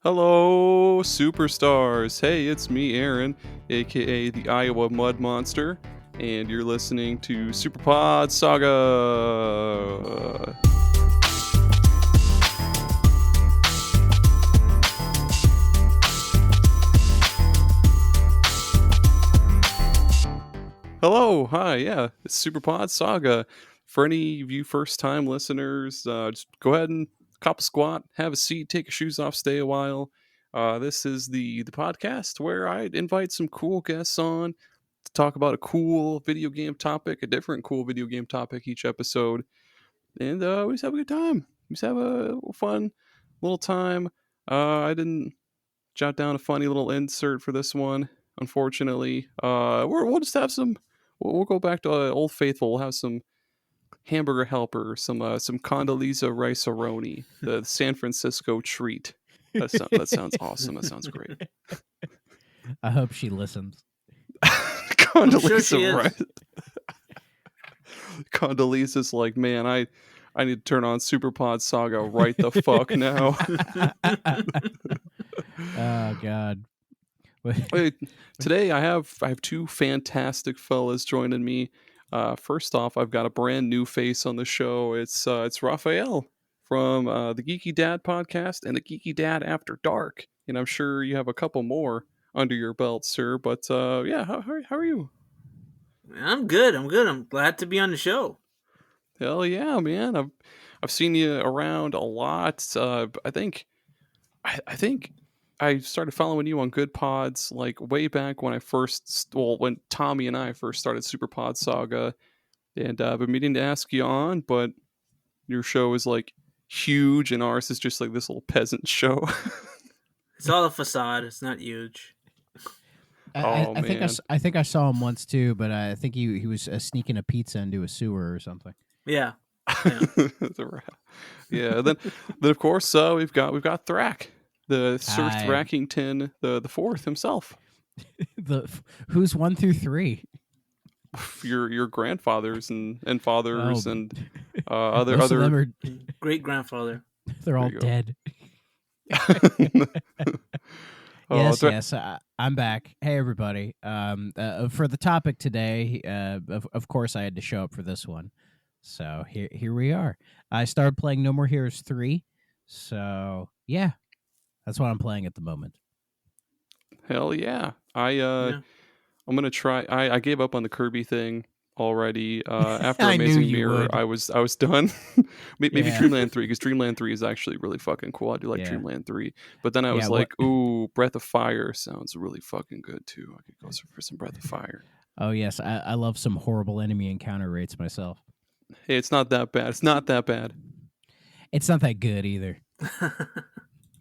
Hello, superstars. Hey, it's me, Aaron, aka the Iowa Mud Monster, and you're listening to SuperPod Saga. Hello, hi, yeah, it's SuperPod Saga. For any of you first-time listeners, just go ahead and cop a squat, have a seat, take your shoes off, stay a while. This is the podcast where I invite some cool guests on to talk about a cool video game topic, a different cool video game topic each episode, and we just have a good time. We just have a fun little time. I didn't jot down a funny little insert for this one, unfortunately. We'll just have some. We'll go back to Old Faithful. We'll have some hamburger helper, some Condoleezza rice-a-roni, the San Francisco treat. That sounds awesome. That sounds great. I hope she listens. Condoleezza rice. Condoleezza's like, man, I need to turn on SuperPod Saga right the fuck now. Oh God. Wait, today I have two fantastic fellas joining me. First off, I've got a brand new face on the show. It's Raphael from the Geeky Dad Podcast and the Geeky Dad After Dark. And I'm sure you have a couple more under your belt, sir. But yeah, how are you? I'm good. I'm glad to be on the show. Hell yeah, man! I've seen you around a lot. I think I started following you on Good Pods like way back when when Tommy and I first started SuperPod Saga, and I've been meaning to ask you on, but your show is like huge, and ours is just like this little peasant show. It's all a facade. It's not huge. I think I saw him once too, but I think he was sneaking a pizza into a sewer or something. Yeah. Yeah. Then of course we've got Thrak, the Sir Thrackington the fourth himself. Who's 1 through 3? Your grandfathers and fathers and other them are, great grandfather. They're all dead. Yes. I'm back. Hey everybody. For the topic today, of course I had to show up for this one. So here we are. I started playing No More Heroes 3. So yeah, that's what I'm playing at the moment. Hell yeah. I'm gonna try. I gave up on the Kirby thing already. After Amazing Mirror, I was done. Maybe Dreamland 3, because Dreamland 3 is actually really fucking cool. I do like Dreamland 3, but then I was like, ooh, Breath of Fire sounds really fucking good too. I could go for some Breath of Fire. Oh yes, I love some horrible enemy encounter rates myself. Hey, it's not that bad. It's not that bad. It's not that good either.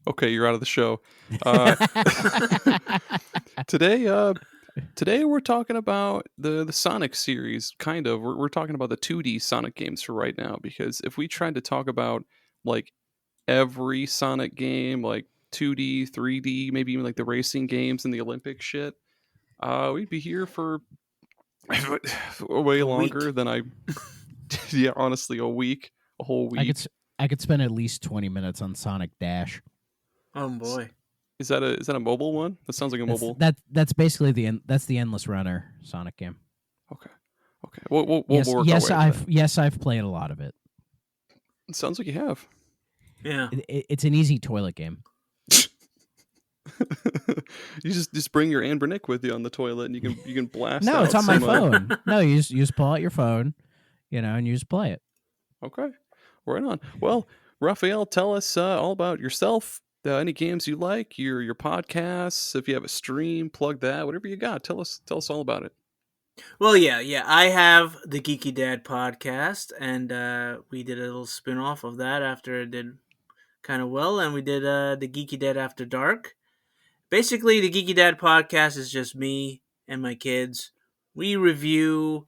Okay, you're out of the show. Today we're talking about the Sonic series, kind of. We're talking about the 2D Sonic games for right now, because if we tried to talk about like every Sonic game, like 2D, 3D, maybe even like the racing games and the Olympic shit, we'd be here for way longer than I... Yeah, honestly, a whole week. I could spend at least 20 minutes on Sonic Dash. Oh boy. Is that a mobile one? That sounds like a mobile. That's basically the Endless Runner Sonic game. Okay. We'll work our way I've played a lot of it. It sounds like you have. Yeah. It's an easy toilet game. You just bring your Anne Bernick with you on the toilet, and you can blast. No, it's on my phone. No, you just pull out your phone, and you just play it. Okay, right on. Well, Raphael, tell us all about yourself. Any games you like, your podcasts. If you have a stream, plug that. Whatever you got, tell us all about it. Well, yeah. I have the Geeky Dad Podcast, and we did a little spin-off of that after it did kind of well, and we did the Geeky Dad After Dark. Basically, the Geeky Dad Podcast is just me and my kids. We review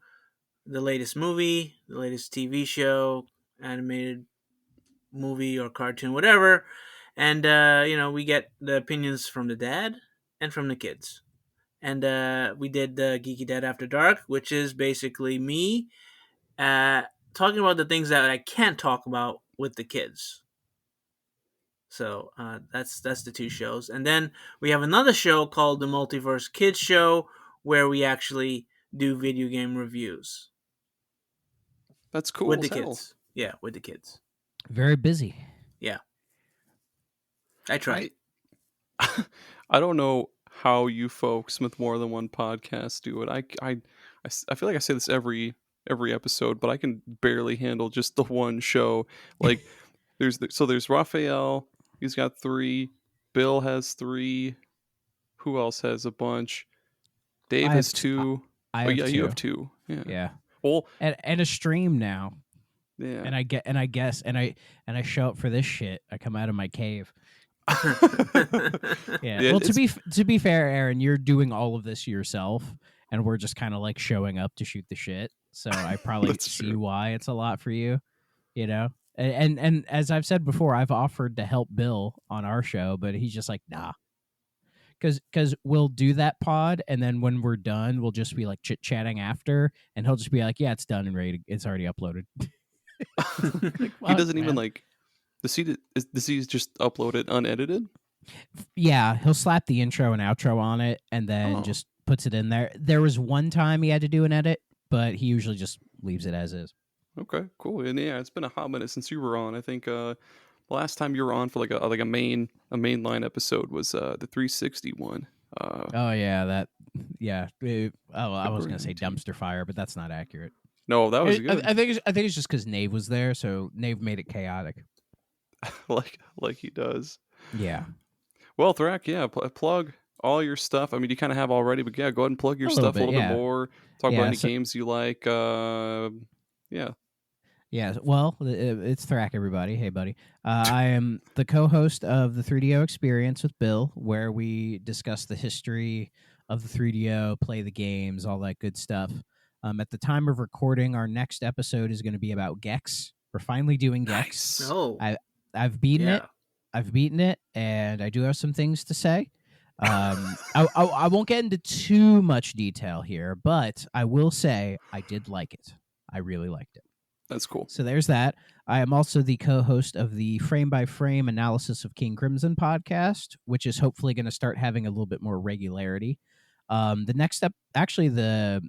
the latest movie, the latest TV show, animated movie or cartoon, whatever. And, we get the opinions from the dad and from the kids. And we did the Geeky Dad After Dark, which is basically me talking about the things that I can't talk about with the kids. So that's the two shows, and then we have another show called the Multiverse Kids Show, where we actually do video game reviews. That's cool with the as hell. kids. Yeah, with the kids. Very busy. Yeah, I try. I don't know how you folks with more than one podcast do it. I feel like I say this every episode, but I can barely handle just the one show. Like there's Raphael, he's got 3. Bill has 3. Who else has a bunch? Dave has 2. I have 2. You have 2. Yeah. Well, and a stream now. yeah. And I show up for this shit. I come out of my cave. Yeah. Well, to be fair, Aaron, you're doing all of this yourself, and we're just kind of like showing up to shoot the shit. So I probably see why it's a lot for you, you know. And as I've said before, I've offered to help Bill on our show, but he's just like, nah. Because we'll do that pod, and then when we're done, we'll just be like chit chatting after, and he'll just be like, yeah, it's done and ready. It's already uploaded. Like, he doesn't even like. Does he just upload it unedited? Yeah, he'll slap the intro and outro on it and then just puts it in there. There was one time he had to do an edit, but he usually just leaves it as is. Okay, cool. And yeah, it's been a hot minute since you were on. I think the last time you were on for like a mainline episode was the 360 one. Oh yeah, I was gonna say dumpster fire, but that's not accurate. No, that was good. I think it's just because Nave was there, so Nave made it chaotic. like he does. Yeah. Well, Thrak, yeah, plug all your stuff. I mean, you kind of have already, but yeah, go ahead and plug your stuff a little bit more. Talk about any games you like. Yeah. Yeah, well, it's Thrak, everybody. Hey, buddy. I am the co-host of the 3DO Experience with Bill, where we discuss the history of the 3DO, play the games, all that good stuff. At the time of recording, our next episode is going to be about Gex. We're finally doing Gex. Nice. Oh. I've beaten it. I've beaten it, and I do have some things to say. I won't get into too much detail here, but I will say I did like it. I really liked it. That's cool. So there's that. I am also the co-host of the Frame by Frame Analysis of King Crimson podcast, which is hopefully going to start having a little bit more regularity. The next step, actually, the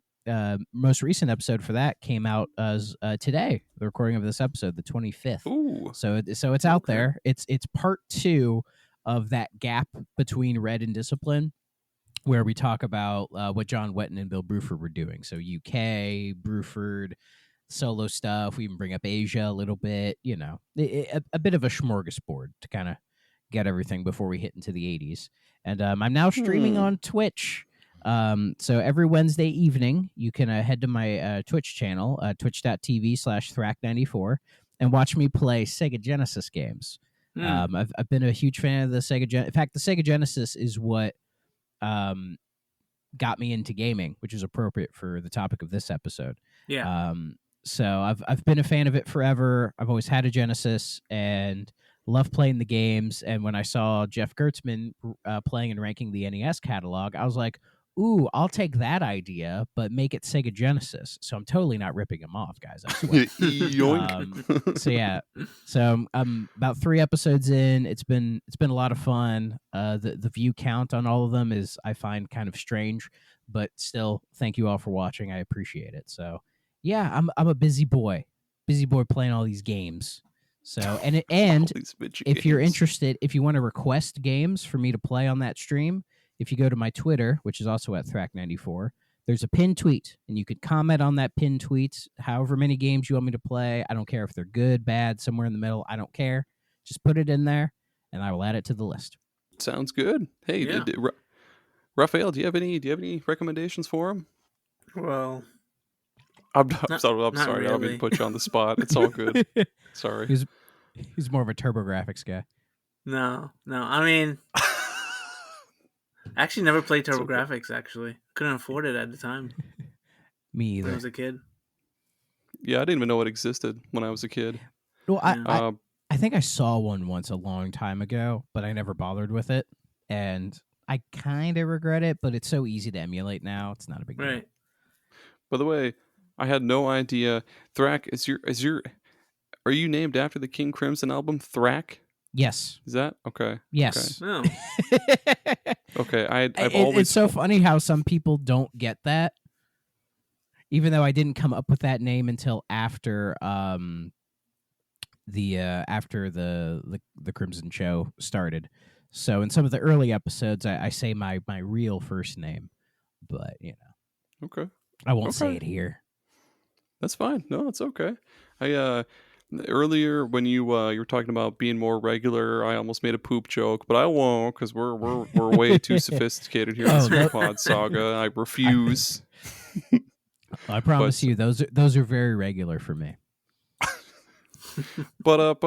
most recent episode for that came out as today, the recording of this episode, the 25th. Ooh. So it's out there. It's part 2 of that gap between Red and Discipline, where we talk about what John Wetton and Bill Bruford were doing. So UK, Bruford, solo stuff. We even bring up Asia a little bit, you know, a bit of a smorgasbord to kind of get everything before we hit into the 80s. And I'm now streaming on Twitch. So every Wednesday evening, you can head to my Twitch channel, twitch.tv/Thrak94, and watch me play Sega Genesis games. I've been a huge fan of the Sega Genesis. In fact, the Sega Genesis is what got me into gaming, which is appropriate for the topic of this episode. Yeah. So I've been a fan of it forever. I've always had a Genesis and love playing the games. And when I saw Jeff Gertzman playing and ranking the NES catalog, I was like, ooh, I'll take that idea, but make it Sega Genesis. So I'm totally not ripping him off, guys. I swear. So yeah, so I'm about 3 episodes in. It's been a lot of fun. The view count on all of them is, I find, kind of strange, but still, thank you all for watching. I appreciate it. So yeah, I'm a busy boy playing all these games. So and if you're interested, if you want to request games for me to play on that stream, if you go to my Twitter, which is also at Thrak94, there's a pinned tweet, and you could comment on that pinned tweet, however many games you want me to play. I don't care if they're good, bad, somewhere in the middle. I don't care. Just put it in there, and I will add it to the list. Sounds good. Hey, yeah. Raphael, do you have any recommendations for him? Well, I'm sorry. Really. I don't mean to put you on the spot. It's all good. Sorry. He's more of a TurboGrafx guy. No. I mean, I actually never played TurboGrafx. Actually, couldn't afford it at the time. Me either. When I was a kid. Yeah, I didn't even know it existed when I was a kid. Well, I think I saw one once a long time ago, but I never bothered with it, and I kind of regret it. But it's so easy to emulate now; it's not a big deal. Right. By the way, I had no idea. Thrak, are you named after the King Crimson album, Thrak? Yes. Is that okay? Yes. Oh. Okay. I've always. It's so funny how some people don't get that, even though I didn't come up with that name until after the Crimson Show started. So in some of the early episodes, I say my real first name, but Okay. I won't say it here. That's fine. No, it's okay. I earlier when you were talking about being more regular, I almost made a poop joke, but I won't because we're way too sophisticated here on SuperPod Saga. I refuse. I promise you, those are very regular for me. But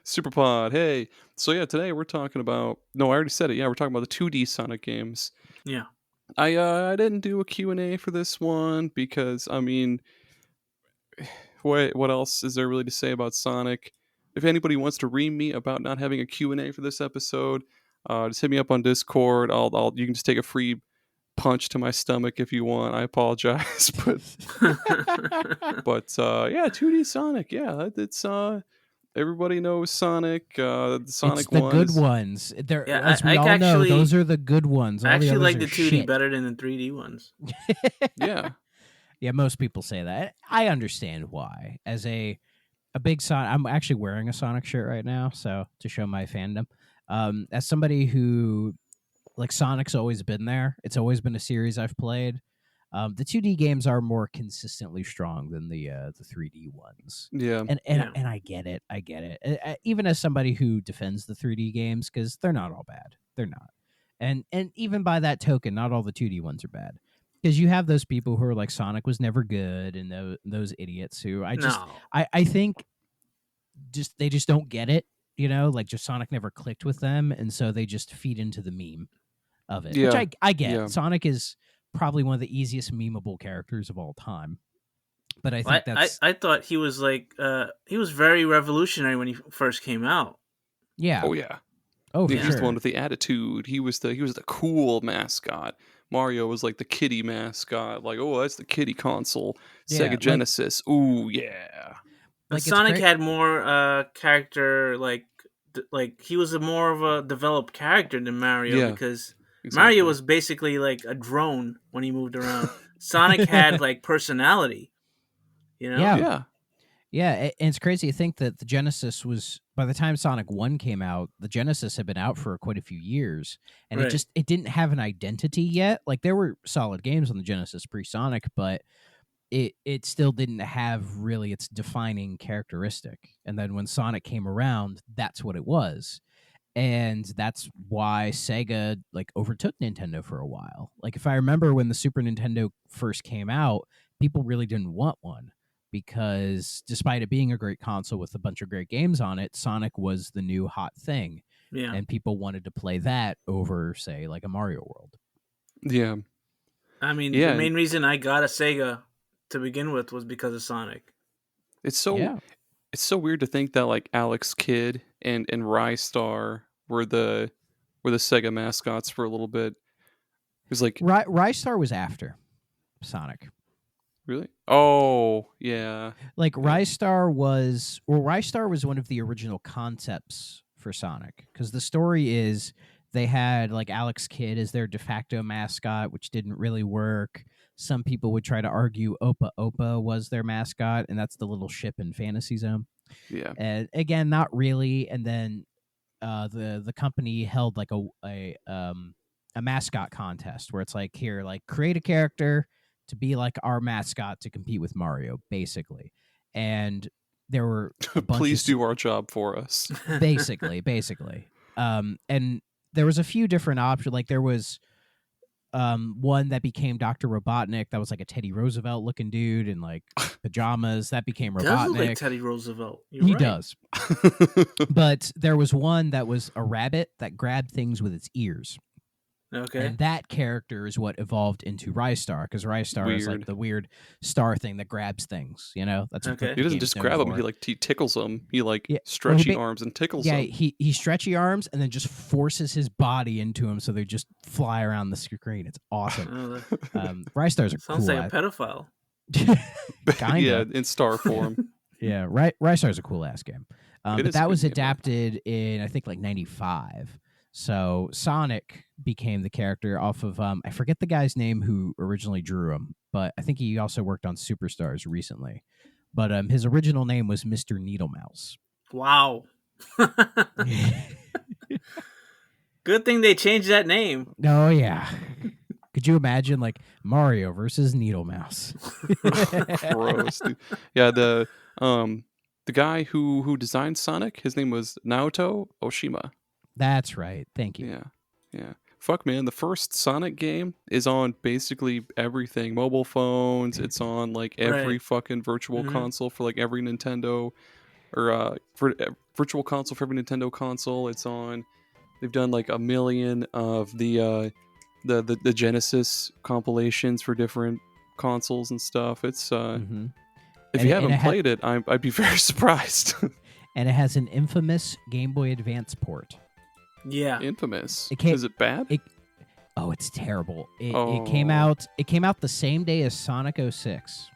SuperPod. Hey, so yeah, today we're talking about. No, I already said it. Yeah, we're talking about the 2D Sonic games. Yeah. I didn't do a Q&A for this one because I mean, what else is there really to say about Sonic? If anybody wants to ream me about not having a Q&A for this episode, just hit me up on Discord. You can just take a free punch to my stomach if you want. I apologize, but yeah, 2D Sonic. Yeah, it's everybody knows Sonic. The Sonic it's the one good is, ones. They're, Yeah, as we all know, those are the good ones. All I actually like the 2D shit. better than the 3D ones. Yeah. Yeah, most people say that. I understand why. As a big Sonic, I'm actually wearing a Sonic shirt right now, so to show my fandom. As somebody who, like, Sonic's always been there. It's always been a series I've played. The 2D games are more consistently strong than the 3D ones. Yeah. And I get it. I get it. Even as somebody who defends the 3D games, because they're not all bad. They're not. And even by that token, not all the 2D ones are bad. Because you have those people who are like, Sonic was never good, and those idiots who I think they just don't get it, like just Sonic never clicked with them, and so they just feed into the meme of it, which I get. Yeah. Sonic is probably one of the easiest memeable characters of all time. But I think I thought he was like he was very revolutionary when he first came out. Yeah. Oh yeah. Oh, he was the one with the attitude. He was the cool mascot. Mario was like the kiddie mascot. Like, oh, that's the kiddie console. Sega Genesis. Ooh, yeah. Like, Sonic had more character. Like he was more of a developed character than Mario because Mario was basically like a drone when he moved around. Sonic had like personality. Yeah. And it's crazy to think that the Genesis was, by the time Sonic 1 came out, the Genesis had been out for quite a few years, and it didn't have an identity yet. Like, there were solid games on the Genesis pre-Sonic, but it still didn't have really its defining characteristic. And then when Sonic came around, that's what it was. And that's why Sega like overtook Nintendo for a while. Like, if I remember when the Super Nintendo first came out, people really didn't want one. Because despite it being a great console with a bunch of great games on it, Sonic was the new hot thing. Yeah. And people wanted to play that over, say, like a Mario World. Yeah. I mean, the main reason I got a Sega to begin with was because of Sonic. It's so weird to think that like Alex Kidd and Rystar were the Sega mascots for a little bit. It was like Rystar was after Sonic. Really? Oh, yeah. Like Rystar was one of the original concepts for Sonic, because the story is they had like Alex Kidd as their de facto mascot, which didn't really work. Some people would try to argue Opa Opa was their mascot, and that's the little ship in Fantasy Zone. Yeah. And again, not really. And then the company held like a mascot contest where it's like, here, like, create a character to be like our mascot to compete with Mario, basically. And there were please do our job for us. basically. And there was a few different options. Like, there was one that became Dr. Robotnik. That was like a Teddy Roosevelt looking dude in like pajamas. That became Robotnik. Does look like Teddy Roosevelt. He does. But there was one that was a rabbit that grabbed things with its ears. Okay. And that character is what evolved into Rystar, because Rystar is like the weird star thing that grabs things, That's okay. He doesn't just grab them, he tickles them. He stretchy arms and tickles them. Yeah, he stretchy arms and then just forces his body into them so they just fly around the screen. It's awesome. Rystar's sounds like a pedophile. Kinda. Yeah, in star form. Yeah, Rystar's a cool ass game. But that was adapted in, I think, like 95. So Sonic became the character off of, I forget the guy's name who originally drew him, but I think he also worked on Superstars recently. But his original name was Mr. Needlemouse. Wow. Good thing they changed that name. Oh, yeah. Could you imagine, like, Mario versus Needlemouse? Gross, dude. Yeah, the guy who designed Sonic, his name was Naoto Oshima. That's right. Thank you. Yeah. Fuck, man. The first Sonic game is on basically everything. Mobile phones. It's on like every fucking virtual console for like every Nintendo, or for virtual console for every Nintendo console. It's on. They've done like a million of the Genesis compilations for different consoles and stuff. It's if you haven't played it, I'd be very surprised. And it has an infamous Game Boy Advance port. Yeah, infamous. Is it bad? It's terrible. It came out. It came out the same day as Sonic 06.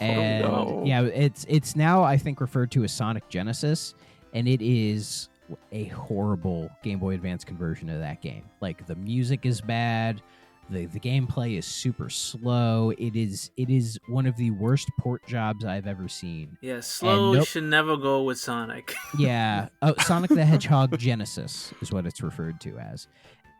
Yeah, it's now I think referred to as Sonic Genesis, and it is a horrible Game Boy Advance conversion of that game. Like, the music is bad. The gameplay is super slow. It is one of the worst port jobs I've ever seen. Yeah, slow should never go with Sonic. Yeah. Sonic the Hedgehog Genesis is what it's referred to as.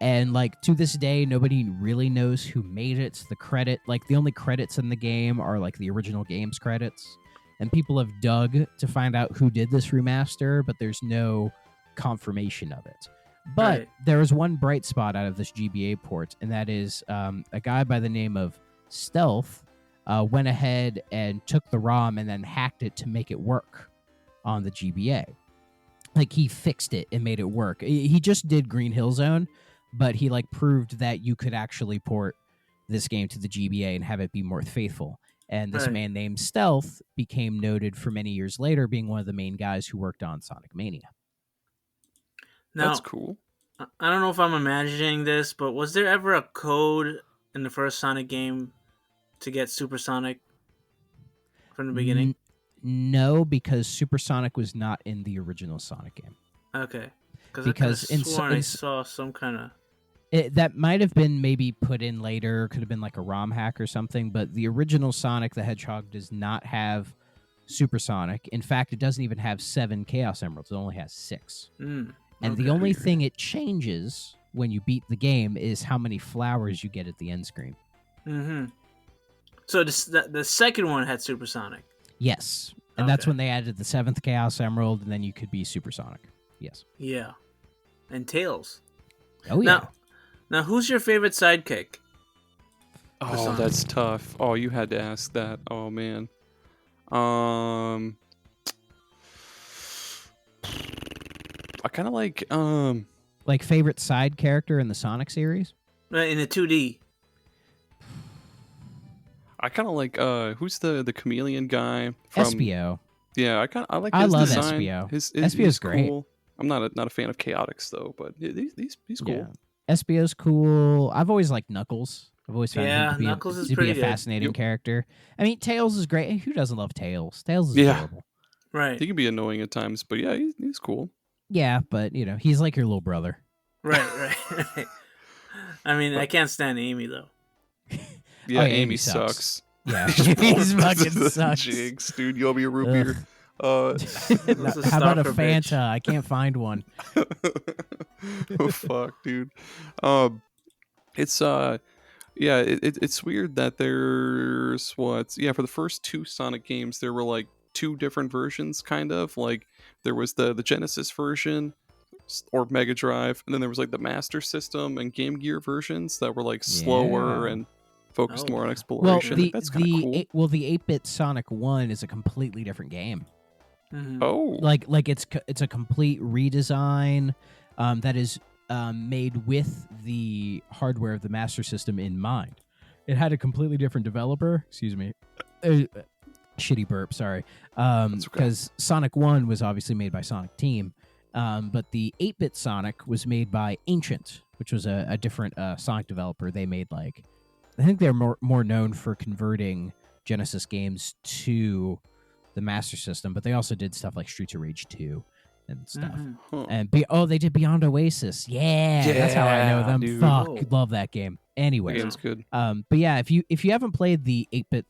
And like to this day, nobody really knows who made it. The only credits in the game are like the original game's credits. And people have dug to find out who did this remaster, but there's no confirmation of it. But there is one bright spot out of this GBA port, and that is a guy by the name of Stealth went ahead and took the ROM and then hacked it to make it work on the GBA. Like, he fixed it and made it work. He just did Green Hill Zone, but he like proved that you could actually port this game to the GBA and have it be more faithful. And this man named Stealth became noted for many years later being one of the main guys who worked on Sonic Mania. Now, that's cool. I don't know if I'm imagining this, but was there ever a code in the first Sonic game to get Supersonic from the beginning? No, because Supersonic was not in the original Sonic game. Okay. Because I saw some kind of... that might have been maybe put in later, could have been like a ROM hack or something, but the original Sonic the Hedgehog does not have Supersonic. In fact, it doesn't even have 7 Chaos Emeralds. It only has 6. And the only thing it changes when you beat the game is how many flowers you get at the end screen. Mm-hmm. So the second one had Supersonic? Yes. And that's when they added the 7th Chaos Emerald, and then you could be Supersonic. Yes. Yeah. And Tails. Oh, yeah. Now who's your favorite sidekick? Oh, that's tough. Oh, you had to ask that. Oh, man. I kind of like favorite side character in the Sonic series? In the 2D. I kind of like who's the chameleon guy from Espio. Yeah, I like his design. Espio. Espio's great. Cool. I'm not a fan of Chaotix though, but he's cool. Yeah. Espio's cool. I've always liked Knuckles. I've always found him to be a fascinating character. I mean, Tails is great. Who doesn't love Tails? Tails is adorable. Right. He can be annoying at times, but yeah, he's cool. Yeah, but he's like your little brother. Right. I mean, I can't stand Amy though. Yeah, Amy sucks. Yeah, he's fucking sucks. Jinx, dude, you owe me a root beer. How about a Fanta? Bitch. I can't find one. Oh fuck, dude. It's it's weird that there's for the first 2 Sonic games there were like 2 different versions, kind of like there was the Genesis version or Mega Drive, and then there was like the Master System and Game Gear versions that were like slower and focused more on exploration. That's kind of cool. The 8-bit Sonic 1 is a completely different game. Mm-hmm. Oh, like it's a complete redesign that is made with the hardware of the Master System in mind. It had a completely different developer. Excuse me. Shitty burp, sorry. Because Sonic 1 was obviously made by Sonic Team, but the 8-bit Sonic was made by Ancient, which was a different Sonic developer. They made I think they're more known for converting Genesis games to the Master System, but they also did stuff like Streets of Rage 2 and stuff. Mm-hmm. And they did Beyond Oasis. Yeah, that's how I know them. Dude. Fuck, love that game. Anyway, The game's good. but yeah, if you haven't played the 8-bit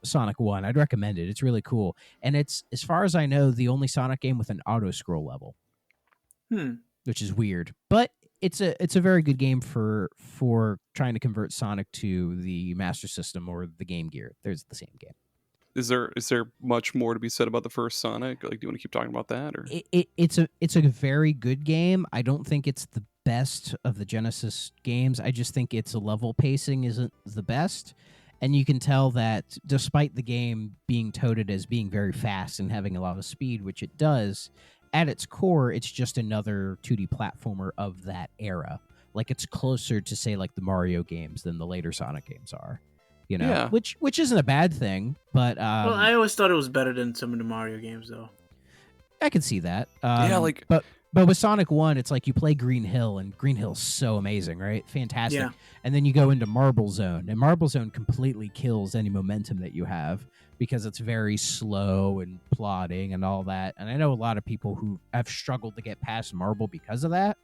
Sonic 1, I'd recommend it. It's really cool, and it's, as far as I know, the only Sonic game with an auto scroll level, which is weird, but it's a very good game for trying to convert Sonic to the Master System or the Game Gear. There's the same game. Is there much more to be said about the first Sonic? Like, do you want to keep talking about that, or it's a very good game. I don't think it's the best of the Genesis games. I just think its level pacing isn't the best. And you can tell that despite the game being touted as being very fast and having a lot of speed, which it does, at its core, it's just another 2D platformer of that era. Like, it's closer to, say, like the Mario games than the later Sonic games are. You know, Yeah. which isn't a bad thing, but well, I always thought it was better than some of the Mario games, though. I can see that. But with Sonic 1, it's like you play Green Hill, and Green Hill's so amazing, right? Fantastic. Yeah. And then you go into Marble Zone, and Marble Zone completely kills any momentum that you have because it's very slow and plodding and all that. And I know a lot of people who have struggled to get past Marble because of that.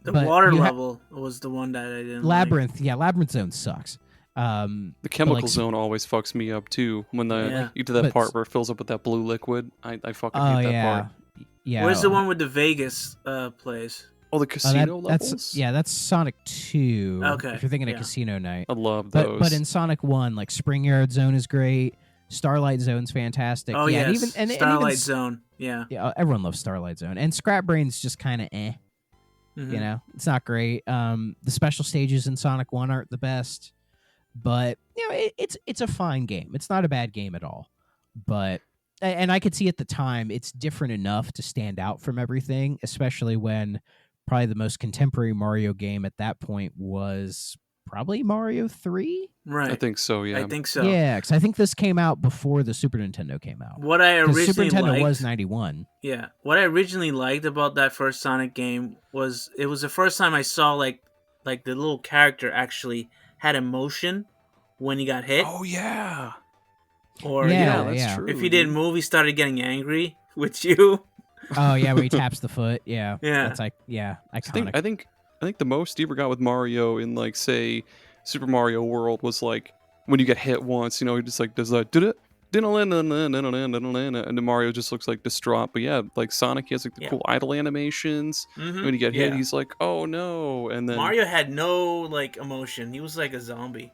The But water you level was the one that I didn't Labyrinth, yeah, Labyrinth Zone sucks. the chemical like, zone always fucks me up too. When you do that But- part where it fills up with that blue liquid, I fucking Oh, hate that yeah. part. Yeah. Where's the one with the Vegas place? Oh, the casino levels. That's Sonic 2. Okay, If you're thinking yeah. of Casino Night. I love those. But in Sonic 1, like Spring Yard Zone is great. Starlight Zone's fantastic. Oh, yeah, yes. and Starlight even, Zone. Yeah. Yeah, everyone loves Starlight Zone. And Scrap Brain's just kind of Mhm. you know? It's not great. The special stages in Sonic 1 aren't the best, but you know, it's a fine game. It's not a bad game at all. But and I could see at the time it's different enough to stand out from everything, especially when probably the most contemporary Mario game at that point was probably Mario 3. Right. I think so. Yeah. I think so. Yeah, because I think this came out before the Super Nintendo came out. What I 'Cause originally Super Nintendo liked, was 91. Yeah. What I originally liked about that first Sonic game was it was the first time I saw like the little character actually had emotion when he got hit. Oh yeah. Or Yeah, that's yeah. true. if he didn't move, he started getting angry with you. Oh yeah, where he taps the foot. Yeah, Yeah. That's like iconic. I think the most you ever got with Mario in, like, say, Super Mario World was like when you get hit once. You know, he just like does that, and then Mario just looks like distraught. But yeah, like Sonic, he has like the cool idle animations. Mhm. When you get hit, Yeah. he's like, oh no, and then Mario had no like emotion. He was like a zombie.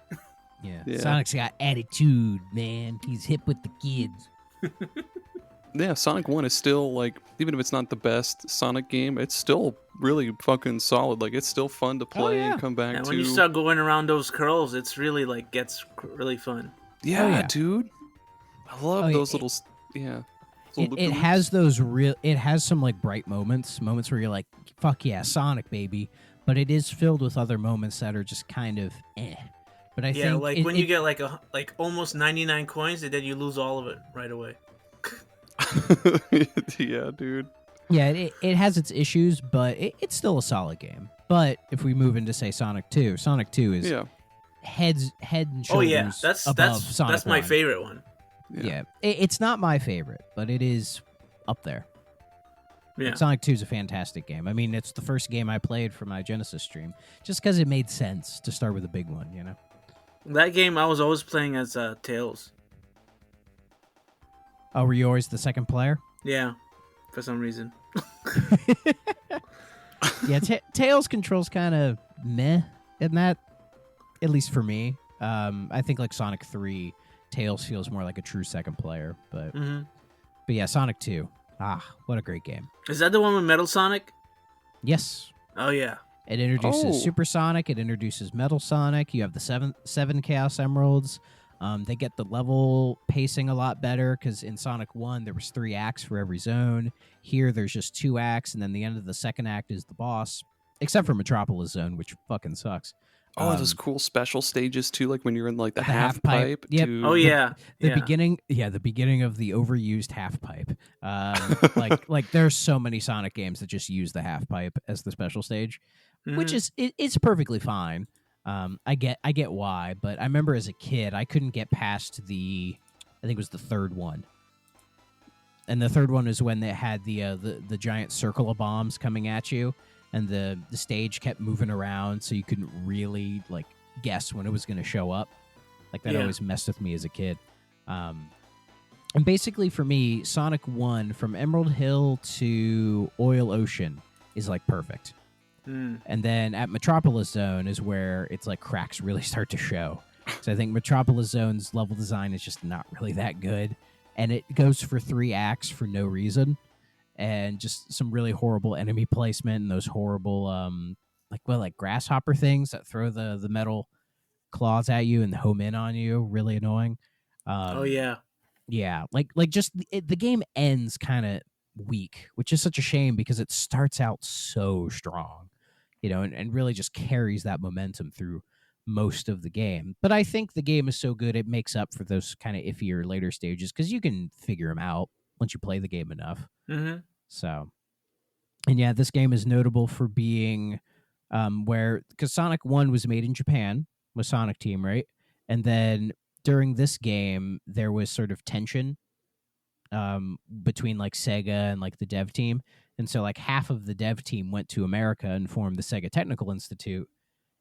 Yeah. Sonic's got attitude, man. He's hip with the kids. Yeah, Sonic 1 is still, like, even if it's not the best Sonic game, it's still really fucking solid. Like, it's still fun to play and come back And to. when you start going around those curls, it's really like gets really fun. Yeah, yeah. dude. I love those little. It has those real. It has some like bright moments where you're like, "Fuck yeah, Sonic, baby!" But it is filled with other moments that are just kind of eh. But I think like when you get like almost 99 coins, and then you lose all of it right away. Yeah, dude. Yeah, it has its issues, but it's still a solid game. But if we move into say Sonic 2 is head and shoulders Oh yeah, above Sonic that's my 1. favorite one. Yeah, it's not my favorite, but it is up there. Yeah. Sonic 2 is a fantastic game. I mean, it's the first game I played for my Genesis stream, just because it made sense to start with a big one, you know? That game I was always playing as Tails. Oh, were you always the second player? Yeah, for some reason. Yeah, Tails controls kind of meh in that, at least for me. I think like Sonic 3, Tails feels more like a true second player, but yeah, Sonic 2. What a great game. Is that the one with Metal Sonic? Yes. Oh yeah. It introduces Super Sonic. It introduces Metal Sonic. You have the seven Chaos Emeralds. They get the level pacing a lot better because in Sonic 1, there was 3 acts for every zone. Here, there's just 2 acts, and then the end of the second act is the boss, except for Metropolis Zone, which fucking sucks. Oh, those cool special stages too, like when you're in like the half half pipe. pipe. Yep. Dude. Oh yeah. The beginning of the overused half pipe. Like there's so many Sonic games that just use the half pipe as the special stage, which is it's perfectly fine. I get why, but I remember as a kid I couldn't get past I think it was the third one. the third one is when they had the giant circle of bombs coming at you, and the stage kept moving around, so you couldn't really like guess when it was going to show up. Like that always messed with me as a kid. And basically for me, Sonic 1 from Emerald Hill to Oil Ocean is like perfect. And then at Metropolis Zone is where it's like cracks really start to show. So I think Metropolis Zone's level design is just not really that good. And it goes for 3 acts for no reason. And just some really horrible enemy placement and those horrible like grasshopper things that throw the metal claws at you and home in on you. Really annoying. Yeah, like just the game ends kind of weak, which is such a shame because it starts out so strong, and really just carries that momentum through most of the game. But I think the game is so good it makes up for those kind of iffier later stages because you can figure them out once you play the game enough. Mm-hmm. So, and yeah, this game is notable for being because Sonic 1 was made in Japan with Sonic Team, right? And then during this game, there was sort of tension between like Sega and like the dev team. And so like half of the dev team went to America and formed the Sega Technical Institute.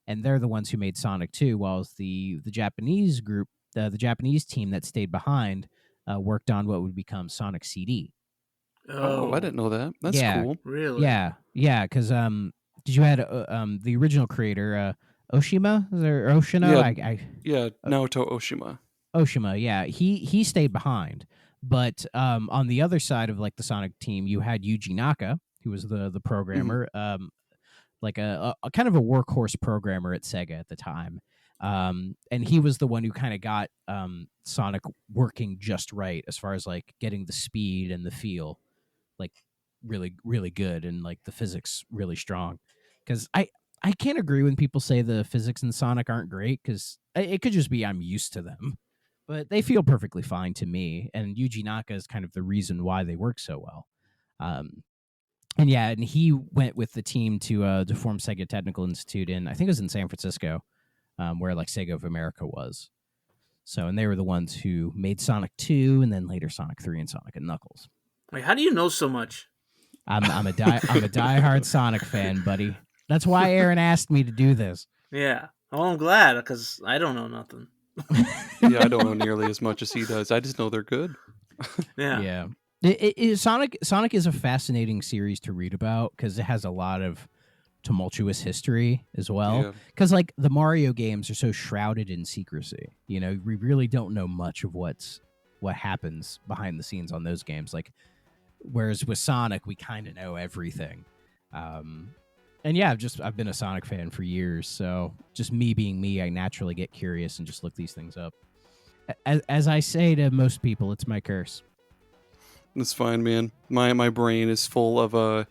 And they're the ones who made Sonic 2, whilst the Japanese group, the Japanese team that stayed behind, worked on what would become Sonic CD. Oh, I didn't know that. That's cool. Really? Yeah, because did you had the original creator, Oshima? Is there Oshino? Yeah, Naoto Oshima. Oshima, yeah. He stayed behind. But on the other side of like the Sonic team, you had Yuji Naka, who was the programmer, like a kind of a workhorse programmer at Sega at the time. And he was the one who kind of got Sonic working just right as far as like getting the speed and the feel like really, really good and like the physics really strong. Because I can't agree when people say the physics in Sonic aren't great because it could just be I'm used to them. But they feel perfectly fine to me. And Yuji Naka is kind of the reason why they work so well. And he went with the team to form Sega Technical Institute I think it was in San Francisco, where like Sega of America was. So, and they were the ones who made Sonic 2 and then later Sonic 3 and Sonic and Knuckles. Wait, how do you know so much? I'm a diehard Sonic fan, buddy. That's why Aaron asked me to do this. Yeah. Oh, I'm glad because I don't know nothing. Yeah, I don't know nearly as much as he does. I just know they're good. Yeah. Sonic is a fascinating series to read about because it has a lot of tumultuous history as well. Because like the Mario games are so shrouded in secrecy. We really don't know much of what happens behind the scenes on those games. Like, whereas with Sonic, we kind of know everything. And yeah, I've been a Sonic fan for years, so just me being me, I naturally get curious and just look these things up. As I say to most people, it's my curse. That's fine, man. My brain is full of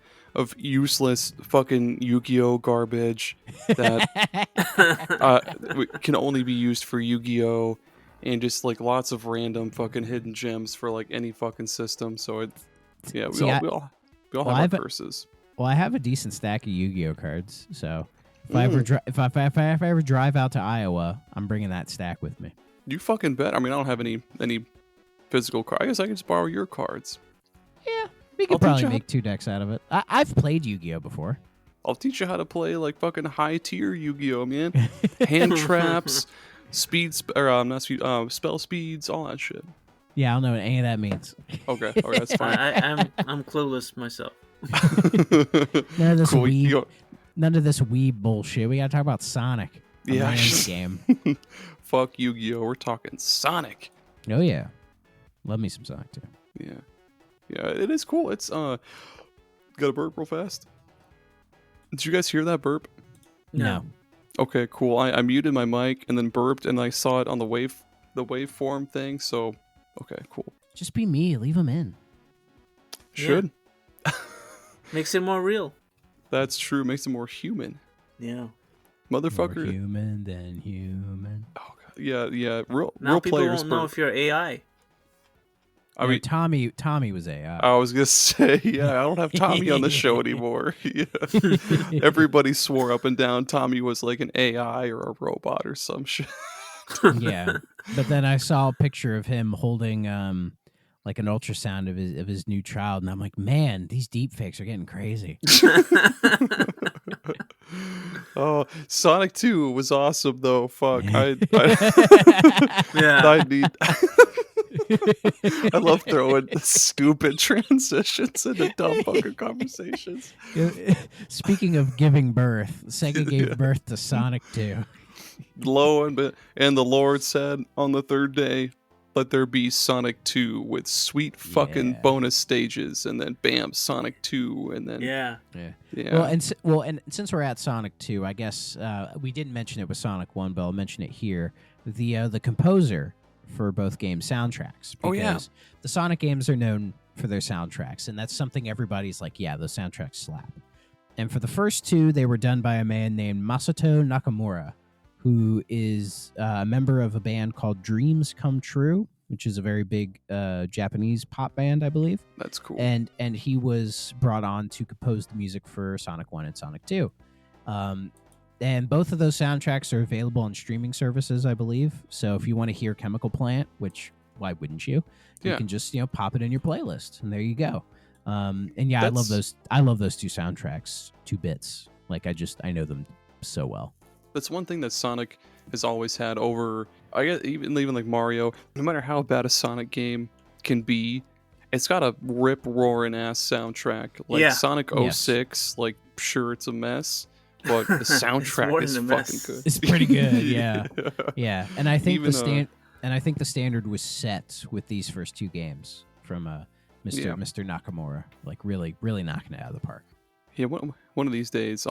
useless fucking Yu-Gi-Oh garbage that can only be used for Yu-Gi-Oh, and just like lots of random fucking hidden gems for like any fucking system. So we all have our curses. Well, I have a decent stack of Yu-Gi-Oh cards, so if I ever drive out to Iowa, I'm bringing that stack with me. You fucking bet. I mean, I don't have any physical cards. I guess I can just borrow your cards. Yeah, we could probably make 2 decks out of it. I've played Yu-Gi-Oh before. I'll teach you how to play like fucking high tier Yu-Gi-Oh, man. Hand traps, spell speeds, all that shit. Yeah, I don't know what any of that means. Okay, that's fine. I'm clueless myself. None of this weeb bullshit. We gotta talk about Sonic. Game. Fuck Yu-Gi-Oh! We're talking Sonic. Oh yeah, love me some Sonic too. Yeah, it is cool. It's got a burp real fast. Did you guys hear that burp? No. Okay, cool. I muted my mic and then burped, and I saw it on the waveform thing. So, okay, cool. Just be me. Leave them in. Should. Yeah. Makes it more real. That's true. Makes it more human. Yeah. Motherfucker. More human than human. Oh god. Yeah. Real people players won't know if you're AI. I mean, Tommy was AI. I was gonna say, I don't have Tommy on the show anymore. Yeah. Everybody swore up and down Tommy was like an AI or a robot or some shit. Yeah, but then I saw a picture of him holding like an ultrasound of his new child, and I'm like, man, these deep fakes are getting crazy. Oh, Sonic 2 was awesome though. Fuck, Yeah. I need. I love throwing stupid transitions into dumb fucking conversations. Speaking of giving birth, Sega gave birth to Sonic 2. And the Lord said on the third day, let there be Sonic 2 with sweet fucking bonus stages, and then bam, Sonic 2, and then yeah. Well, and since we're at Sonic 2, I guess we didn't mention it with Sonic 1, but I'll mention it here. The composer for both game soundtracks. Because the Sonic games are known for their soundtracks, and that's something everybody's like, yeah, those soundtracks slap. And for the first two, they were done by a man named Masato Nakamura, who is a member of a band called Dreams Come True, which is a very big Japanese pop band, I believe. That's cool. And he was brought on to compose the music for Sonic 1 and Sonic 2. And both of those soundtracks are available on streaming services, I believe. So if you want to hear Chemical Plant, which why wouldn't you? You can just pop it in your playlist, and there you go. And I love those. I love those two soundtracks, 2 bits. Like I know them so well. That's one thing that Sonic has always had over, I guess, even like Mario. No matter how bad a Sonic game can be, it's got a rip-roaring ass soundtrack. Like Sonic 06, like, sure, it's a mess, but the soundtrack is fucking good. It's pretty good, yeah. Yeah, and I think the standard was set with these first 2 games from Mr. Nakamura, like really, really knocking it out of the park. Yeah, one of these days,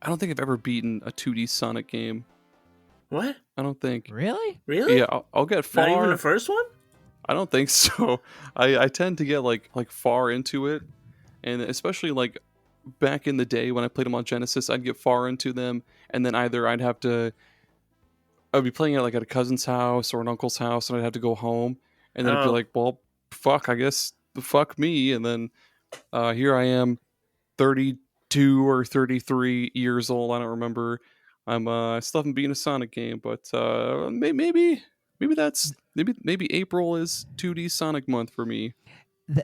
I don't think I've ever beaten a 2D Sonic game. What? I don't think. Really? Yeah, I'll get far. Not even the first one? I don't think so. I tend to get like far into it, and especially like back in the day when I played them on Genesis, I'd get far into them, and then either I'd be playing it like at a cousin's house or an uncle's house, and I'd have to go home, and then I'd be like, well, fuck, I guess fuck me, and then here I am, 32 or 33 years old. I don't remember. I still haven't beaten a Sonic game, but maybe April is 2D Sonic month for me.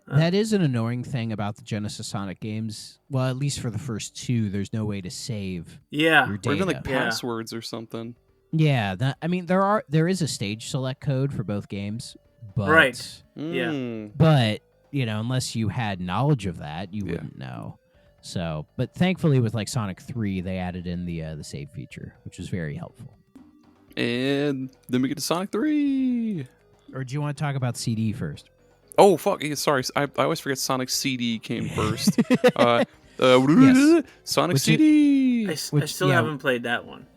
That is an annoying thing about the Genesis Sonic games. Well, at least for the first 2, there's no way to save your data. Or even like passwords or something. Yeah, there is a stage select code for both games, but right. Yeah. But unless you had knowledge of that, you wouldn't know. So, but thankfully with like Sonic 3, they added in the save feature, which was very helpful. And then we get to Sonic 3. Or do you want to talk about CD first? Oh, fuck. Sorry. I always forget Sonic CD came first. Yes. Sonic CD. I still haven't played that one.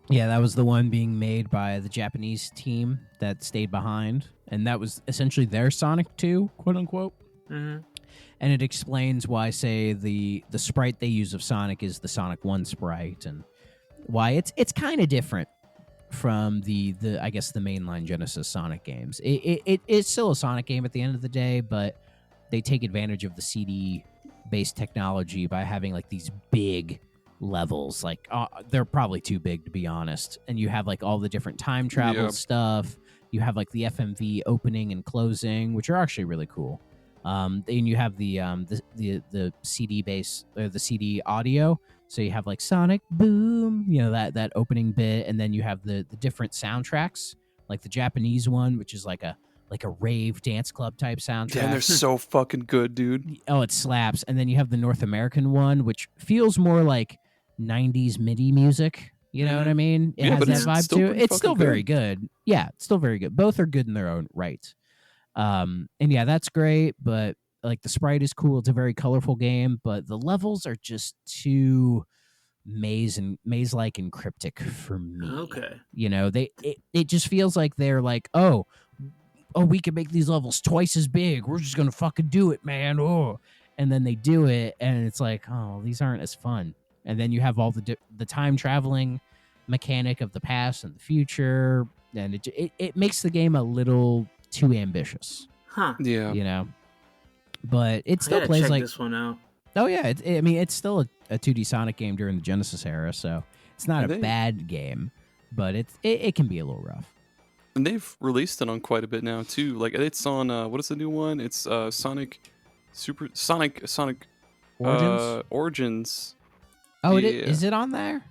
Yeah, that was the one being made by the Japanese team that stayed behind. And that was essentially their Sonic 2, quote unquote. Mm-hmm. And it explains why, say, the sprite they use of Sonic is the Sonic 1 sprite, and why it's kind of different from the I guess the mainline Genesis Sonic games. It's still a Sonic game at the end of the day, but they take advantage of the CD-based technology by having like these big levels. Like they're probably too big, to be honest. And you have like all the different time travel stuff. You have like the FMV opening and closing, which are actually really cool. And you have the CD bass or the CD audio. So you have like Sonic Boom, that opening bit, and then you have the different soundtracks, like the Japanese one, which is like a rave dance club type soundtrack. Damn, they're so fucking good, dude. Oh, it slaps. And then you have the North American one, which feels more like 90s MIDI music. You know what I mean? It has that vibe to it. It's still very good. Yeah, it's still very good. Both are good in their own right. And yeah, that's great, but like the sprite is cool. It's a very colorful game, but the levels are just too maze-like and cryptic for me. Okay. It just feels like they're like, oh, we can make these levels twice as big. We're just gonna fucking do it, man. Oh, and then they do it, and it's like, oh, these aren't as fun. And then you have all the time traveling mechanic of the past and the future, and it makes the game a little too ambitious. Huh. Yeah. But it still plays check like this one out. Oh yeah, it's still a 2D Sonic game during the Genesis era, so it's not a bad game, but it can be a little rough. And they've released it on quite a bit now too. Like it's on what is the new one? It's Sonic Origins. Origins. Oh, Yeah. is it on there?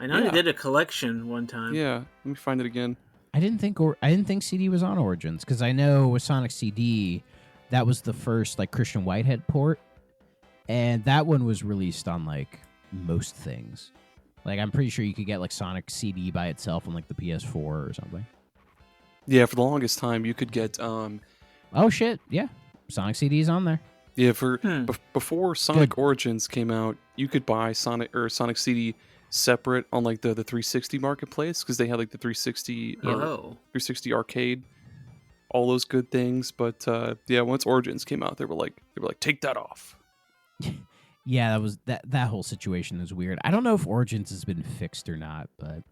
I know they did a collection one time. Yeah, let me find it again. I didn't think CD was on Origins, because I know with Sonic CD, that was the first like Christian Whitehead port, and that one was released on like most things. Like I'm pretty sure you could get like Sonic CD by itself on like the PS4 or something. Yeah, for the longest time you could get Oh shit, yeah, Sonic CD's on there. Yeah, for before Sonic Origins came out, you could buy Sonic CD separate on like the 360 marketplace, because they had like the 360 arcade, all those good things. But once Origins came out, they were like take that off. Yeah, that was that whole situation is weird. I don't know if Origins has been fixed or not, but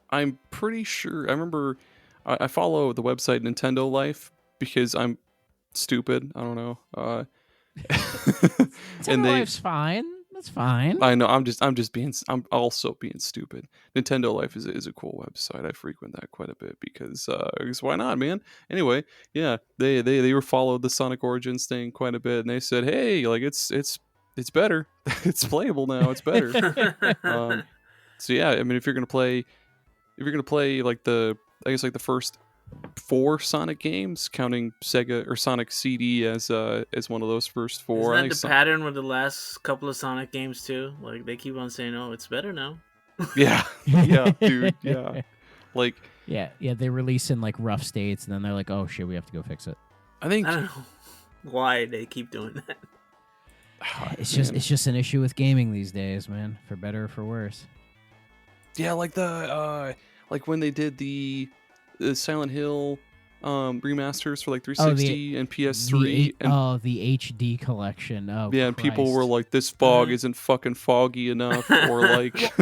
I'm pretty sure. I remember I follow the website Nintendo Life because I'm stupid. I don't know. And Life's fine. That's fine. I know. I'm also being stupid. Nintendo Life is a cool website. I frequent that quite a bit because why not, man? Anyway, yeah, they were followed the Sonic Origins thing quite a bit, and they said, hey, like it's better. It's playable now. It's better. So yeah, I mean, if you're gonna play like the first 4 Sonic games, counting Sega or Sonic CD as one of those first 4. Isn't that the pattern with the last couple of Sonic games too? Like they keep on saying, "Oh, it's better now." Yeah, dude, yeah. Like yeah, they release in like rough states, and then they're like, "Oh shit, we have to go fix it." I don't know why they keep doing that. It's just an issue with gaming these days, man. For better or for worse. Yeah, like like when they did the Silent Hill remasters for like 360 and PS3 the HD collection. Oh yeah, and people were like, this fog isn't fucking foggy enough, or like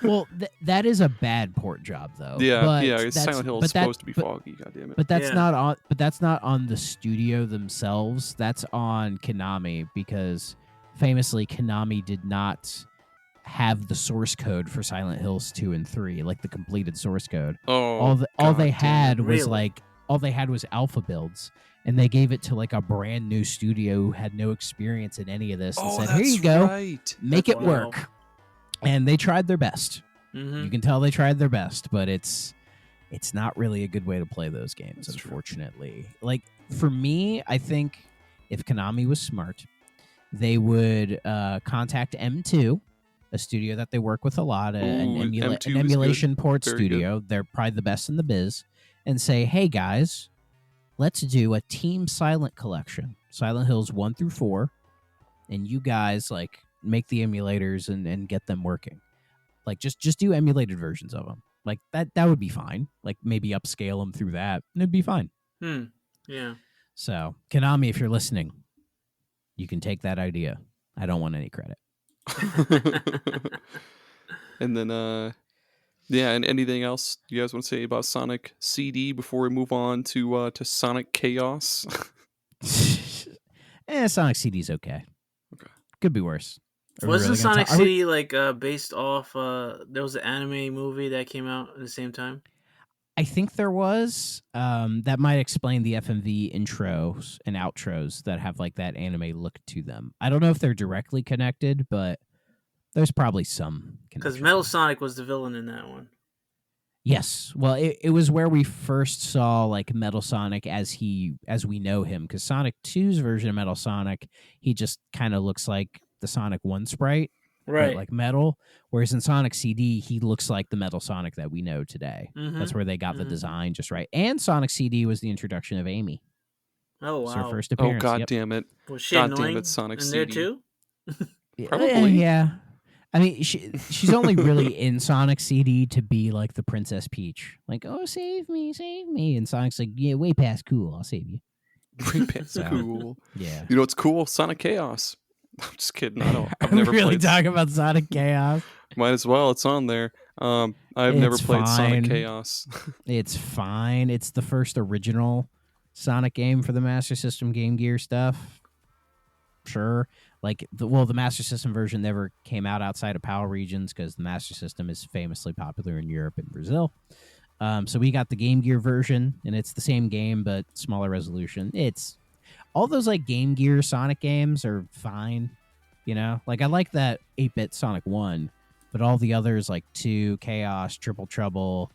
well that is a bad port job though. Silent Hill is supposed to be foggy, goddammit. But that's not on the studio themselves. That's on Konami, because famously Konami did not have the source code for Silent Hills 2 and 3, like the completed source code. All they had was alpha builds, and they gave it to like a brand new studio who had no experience in any of this, and said, "Here you go, make it work." And they tried their best. You can tell they tried their best, but it's not really a good way to play those games, unfortunately. Like for me, I think if Konami was smart, they would contact M2, a studio that they work with a lot, an emulation port studio. They're probably the best in the biz, and say, hey guys, let's do a Team Silent collection, Silent Hills 1 through 4, and you guys like make the emulators and get them working. Like just do emulated versions of them. Like that would be fine. Like maybe upscale them through that, and it'd be fine. Yeah. So Konami, if you're listening, you can take that idea. I don't want any credit. And then and anything else you guys want to say about Sonic CD before we move on to Sonic Chaos? Sonic CD's okay. Could be worse. Wasn't Sonic CD like based off there was an anime movie that came out at the same time? I think there was. That might explain the FMV intros and outros that have like that anime look to them. I don't know if they're directly connected, but there's probably some connection. Because Metal Sonic was the villain in that one. Yes. Well, it was where we first saw like Metal Sonic as we know him, because Sonic 2's version of Metal Sonic, he just kind of looks like the Sonic 1 sprite. Right, like metal. Whereas in Sonic CD, he looks like the Metal Sonic that we know today. That's where they got the design just right. And Sonic CD was the introduction of Amy. Oh wow! It's her first appearance. Oh god damn it! Was she annoying Sonic in CD there too? Probably. Yeah. I mean, she's only really in Sonic CD to be like the Princess Peach, like, oh, save me, and Sonic's like, yeah, way past cool, I'll save you. Way past cool. Yeah. You know what's cool? Sonic Chaos. I'm just kidding. I've never really talking about Sonic Chaos. Might as well. It's on there. I've never played Sonic Chaos. It's fine. It's the first original Sonic game for the Master System Game Gear stuff. Sure. Like, the Master System version never came out outside of PAL regions because the Master System is famously popular in Europe and Brazil. So we got the Game Gear version, and it's the same game but smaller resolution. It's all those like Game Gear Sonic games are fine, you know. Like I like that 8-bit Sonic 1, but all the others like 2, Chaos, Triple Trouble,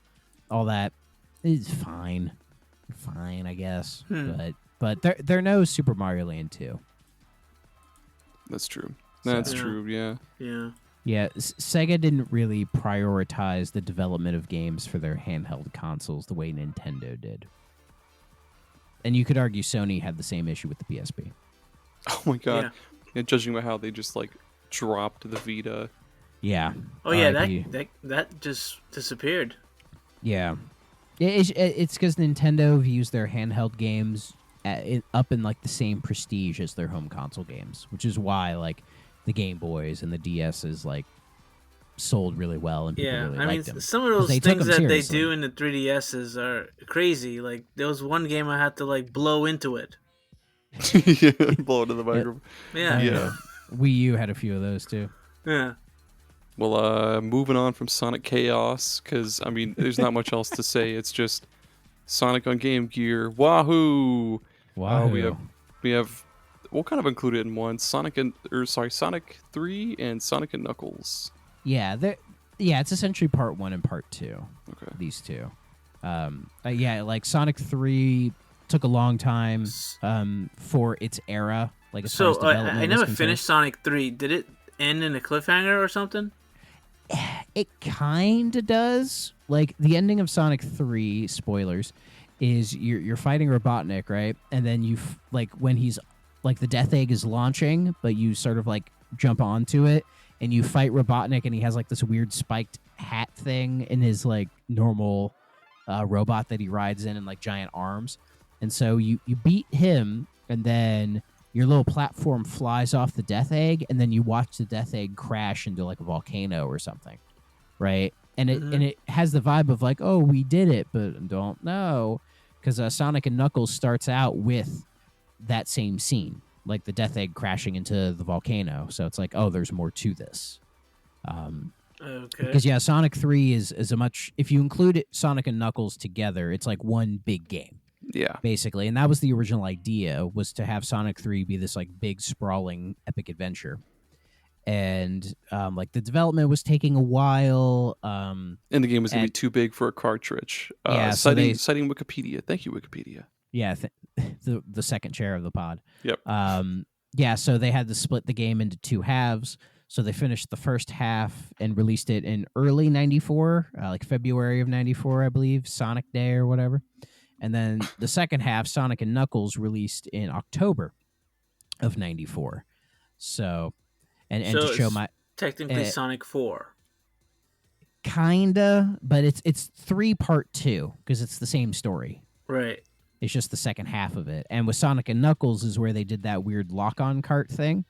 all that is fine, I guess. But they're no Super Mario Land 2. That's true. That's true. Yeah. Yeah. Yeah, Sega didn't really prioritize the development of games for their handheld consoles the way Nintendo did. And you could argue Sony had the same issue with the PSP. Oh my god. Yeah, judging by how they just like dropped the Vita. Yeah. Oh yeah, that just disappeared. Yeah. It's because Nintendo views their handheld games up in like the same prestige as their home console games, which is why like the Game Boys and the DSs like sold really well and people really liked them. Some of those things that they do in the 3DSs are crazy. Like there was one game I had to like blow into it. Yeah, blow into the microphone. Yeah. Wii U had a few of those too. Yeah. Well, moving on from Sonic Chaos, because I mean, there's not much else to say. It's just Sonic on Game Gear. Wahoo! We have. We'll kind of include it in one. Sonic 3 and Sonic and Knuckles. Yeah, it's essentially part 1 and part 2. Okay. These two. Like Sonic 3 took a long time for its era. Like as far as development I never finished Sonic 3. Did it end in a cliffhanger or something? It kind of does. Like the ending of Sonic 3, spoilers, is you're fighting Robotnik, right? And then you like when he's like the Death Egg is launching, but you sort of like jump onto it and you fight Robotnik, and he has like this weird spiked hat thing in his like normal robot that he rides in and like giant arms. And so you beat him, and then your little platform flies off the Death Egg, and then you watch the Death Egg crash into like a volcano or something, right? And it has the vibe of like, oh, we did it, but don't know, because Sonic and Knuckles starts out with that same scene, like the Death Egg crashing into the volcano. So it's like, oh, there's more to this. Okay. Because yeah, Sonic 3 is a much, if you include Sonic and Knuckles together, it's like one big game. Yeah. Basically. And that was the original idea, was to have Sonic 3 be this like big sprawling epic adventure. And like the development was taking a while. And the game was going to be too big for a cartridge. Citing Wikipedia. Thank you, Wikipedia. Yeah, the second chair of the pod. Yep. So they had to split the game into 2 halves. So they finished the first half and released it in early 94, like February of 94, I believe, Sonic Day or whatever. And then the second half, Sonic and Knuckles, released in October of 94. So, and to show my... Technically Sonic 4. Kinda, but it's 3 part 2, because it's the same story. Right. It's just the second half of it. And with Sonic and Knuckles is where they did that weird lock-on cart thing.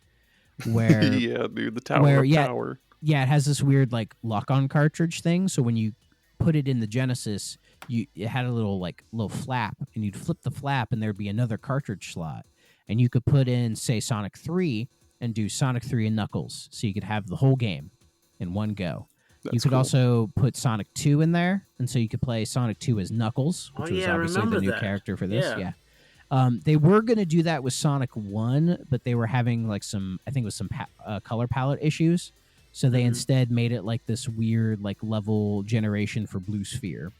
Where yeah, dude, the tower power. Yeah, it has this weird like lock-on cartridge thing. So when you put it in the Genesis, it had a little flap, and you'd flip the flap, and there'd be another cartridge slot, and you could put in, say, Sonic 3 and do Sonic 3 and Knuckles, so you could have the whole game in one go. You could also put Sonic 2 in there, and so you could play Sonic 2 as Knuckles, which was obviously the new character for this. Yeah. They were going to do that with Sonic 1, but they were having like some color palette issues. So they instead made it like this weird like level generation for Blue Sphere,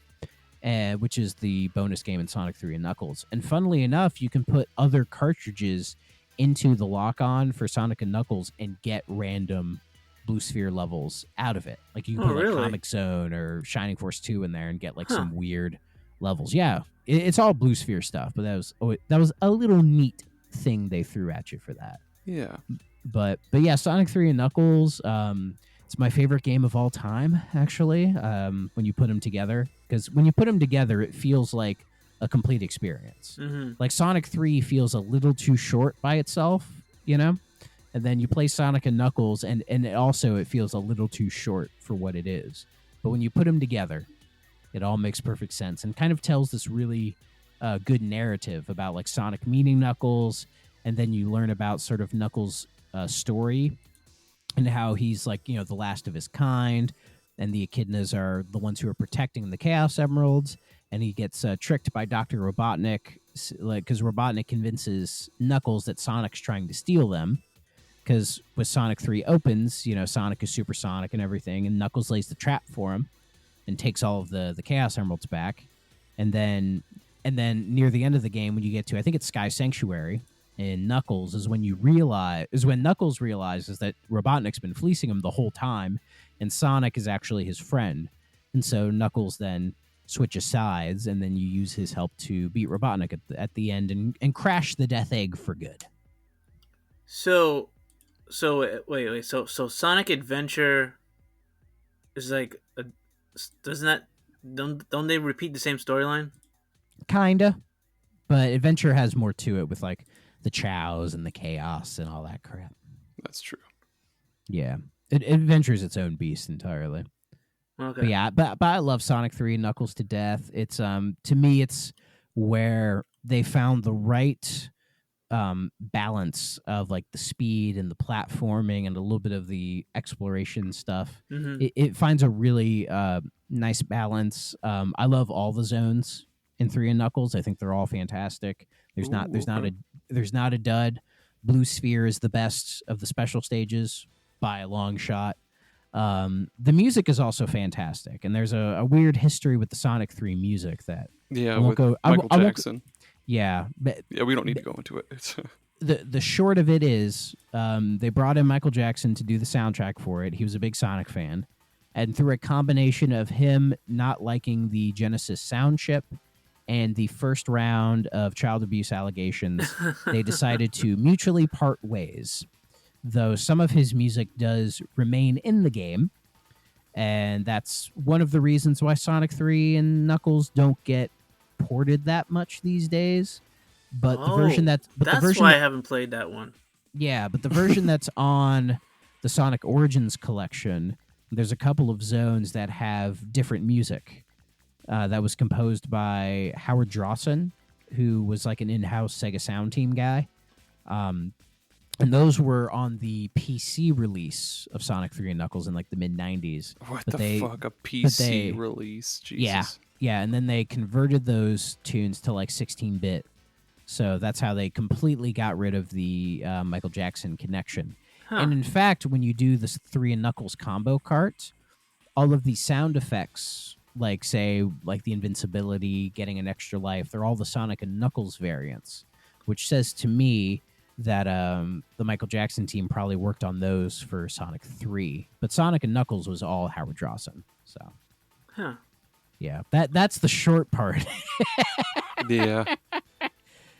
which is the bonus game in Sonic 3 and Knuckles. And funnily enough, you can put other cartridges into the lock-on for Sonic and Knuckles and get random Blue Sphere levels out of it. Like you can put like Comic Zone or Shining Force 2 in there and get like some weird levels. Yeah. It's all Blue Sphere stuff, but that was a little neat thing they threw at you for that. Yeah. But yeah, Sonic 3 and Knuckles, it's my favorite game of all time, actually, when you put them together. Because when you put them together, it feels like a complete experience. Mm-hmm. Like Sonic 3 feels a little too short by itself, you know? And then you play Sonic and Knuckles, and it feels a little too short for what it is. But when you put them together, it all makes perfect sense and kind of tells this really good narrative about like Sonic meeting Knuckles, and then you learn about sort of Knuckles' story and how he's like, the last of his kind, and the Echidnas are the ones who are protecting the Chaos Emeralds. And he gets tricked by Dr. Robotnik, because Robotnik convinces Knuckles that Sonic's trying to steal them. Because with Sonic 3 opens, Sonic is supersonic and everything, and Knuckles lays the trap for him and takes all of the Chaos Emeralds back. And then near the end of the game, when you get to, I think it's Sky Sanctuary in Knuckles, is when Knuckles realizes that Robotnik's been fleecing him the whole time, and Sonic is actually his friend. And so Knuckles then switches sides, and then you use his help to beat Robotnik at the end and crash the Death Egg for good. So wait. So Sonic Adventure is like don't they repeat the same storyline? Kinda, but Adventure has more to it with like the chows and the chaos and all that crap. That's true. Yeah, Adventure is its own beast entirely. Okay. But yeah, but I love Sonic 3 and Knuckles to death. It's to me, it's where they found the right balance of like the speed and the platforming and a little bit of the exploration stuff. Mm-hmm. It finds a really nice balance. I love all the zones in 3 and Knuckles. I think they're all fantastic. There's not a dud. Blue Sphere is the best of the special stages by a long shot. The music is also fantastic, and there's a weird history with the Sonic 3 music that Michael Jackson. Yeah, but we don't need to go into it. the short of it is, they brought in Michael Jackson to do the soundtrack for it. He was a big Sonic fan, and through a combination of him not liking the Genesis sound chip and the first round of child abuse allegations, they decided to mutually part ways. Though some of his music does remain in the game, and that's one of the reasons why Sonic 3 and Knuckles don't get ported that much these days. But the version that's why I haven't played that one. Yeah, but the version that's on the Sonic Origins collection, there's a couple of zones that have different music that was composed by Howard Drawson, who was like an in-house Sega Sound Team guy. And those were on the PC release of Sonic 3 and Knuckles in like the mid-90s. What the fuck? A PC release? Jesus. Yeah, and then they converted those tunes to like 16-bit. So that's how they completely got rid of the Michael Jackson connection. Huh. And in fact, when you do this 3 and Knuckles combo cart, all of the sound effects, like say, like the invincibility, getting an extra life, they're all the Sonic and Knuckles variants, which says to me that the Michael Jackson team probably worked on those for Sonic 3. But Sonic and Knuckles was all Howard Drawson. So, yeah, that's the short part. Yeah.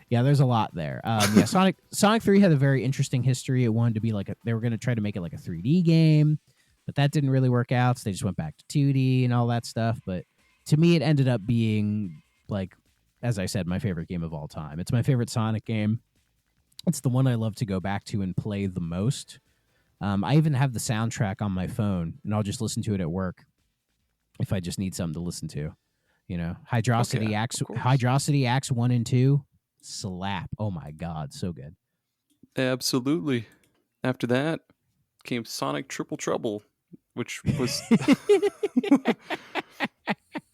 Yeah, there's a lot there. Yeah, Sonic 3 had a very interesting history. It wanted to be like they were going to try to make it like a 3D game, but that didn't really work out. So they just went back to 2D and all that stuff. But to me, it ended up being, like, as I said, my favorite game of all time. It's my favorite Sonic game. It's the one I love to go back to and play the most. I even have the soundtrack on my phone, and I'll just listen to it at work if I just need something to listen to. You know, Hydrosity Acts 1 and 2, slap. Oh my God, so good. Absolutely. After that came Sonic Triple Trouble, which was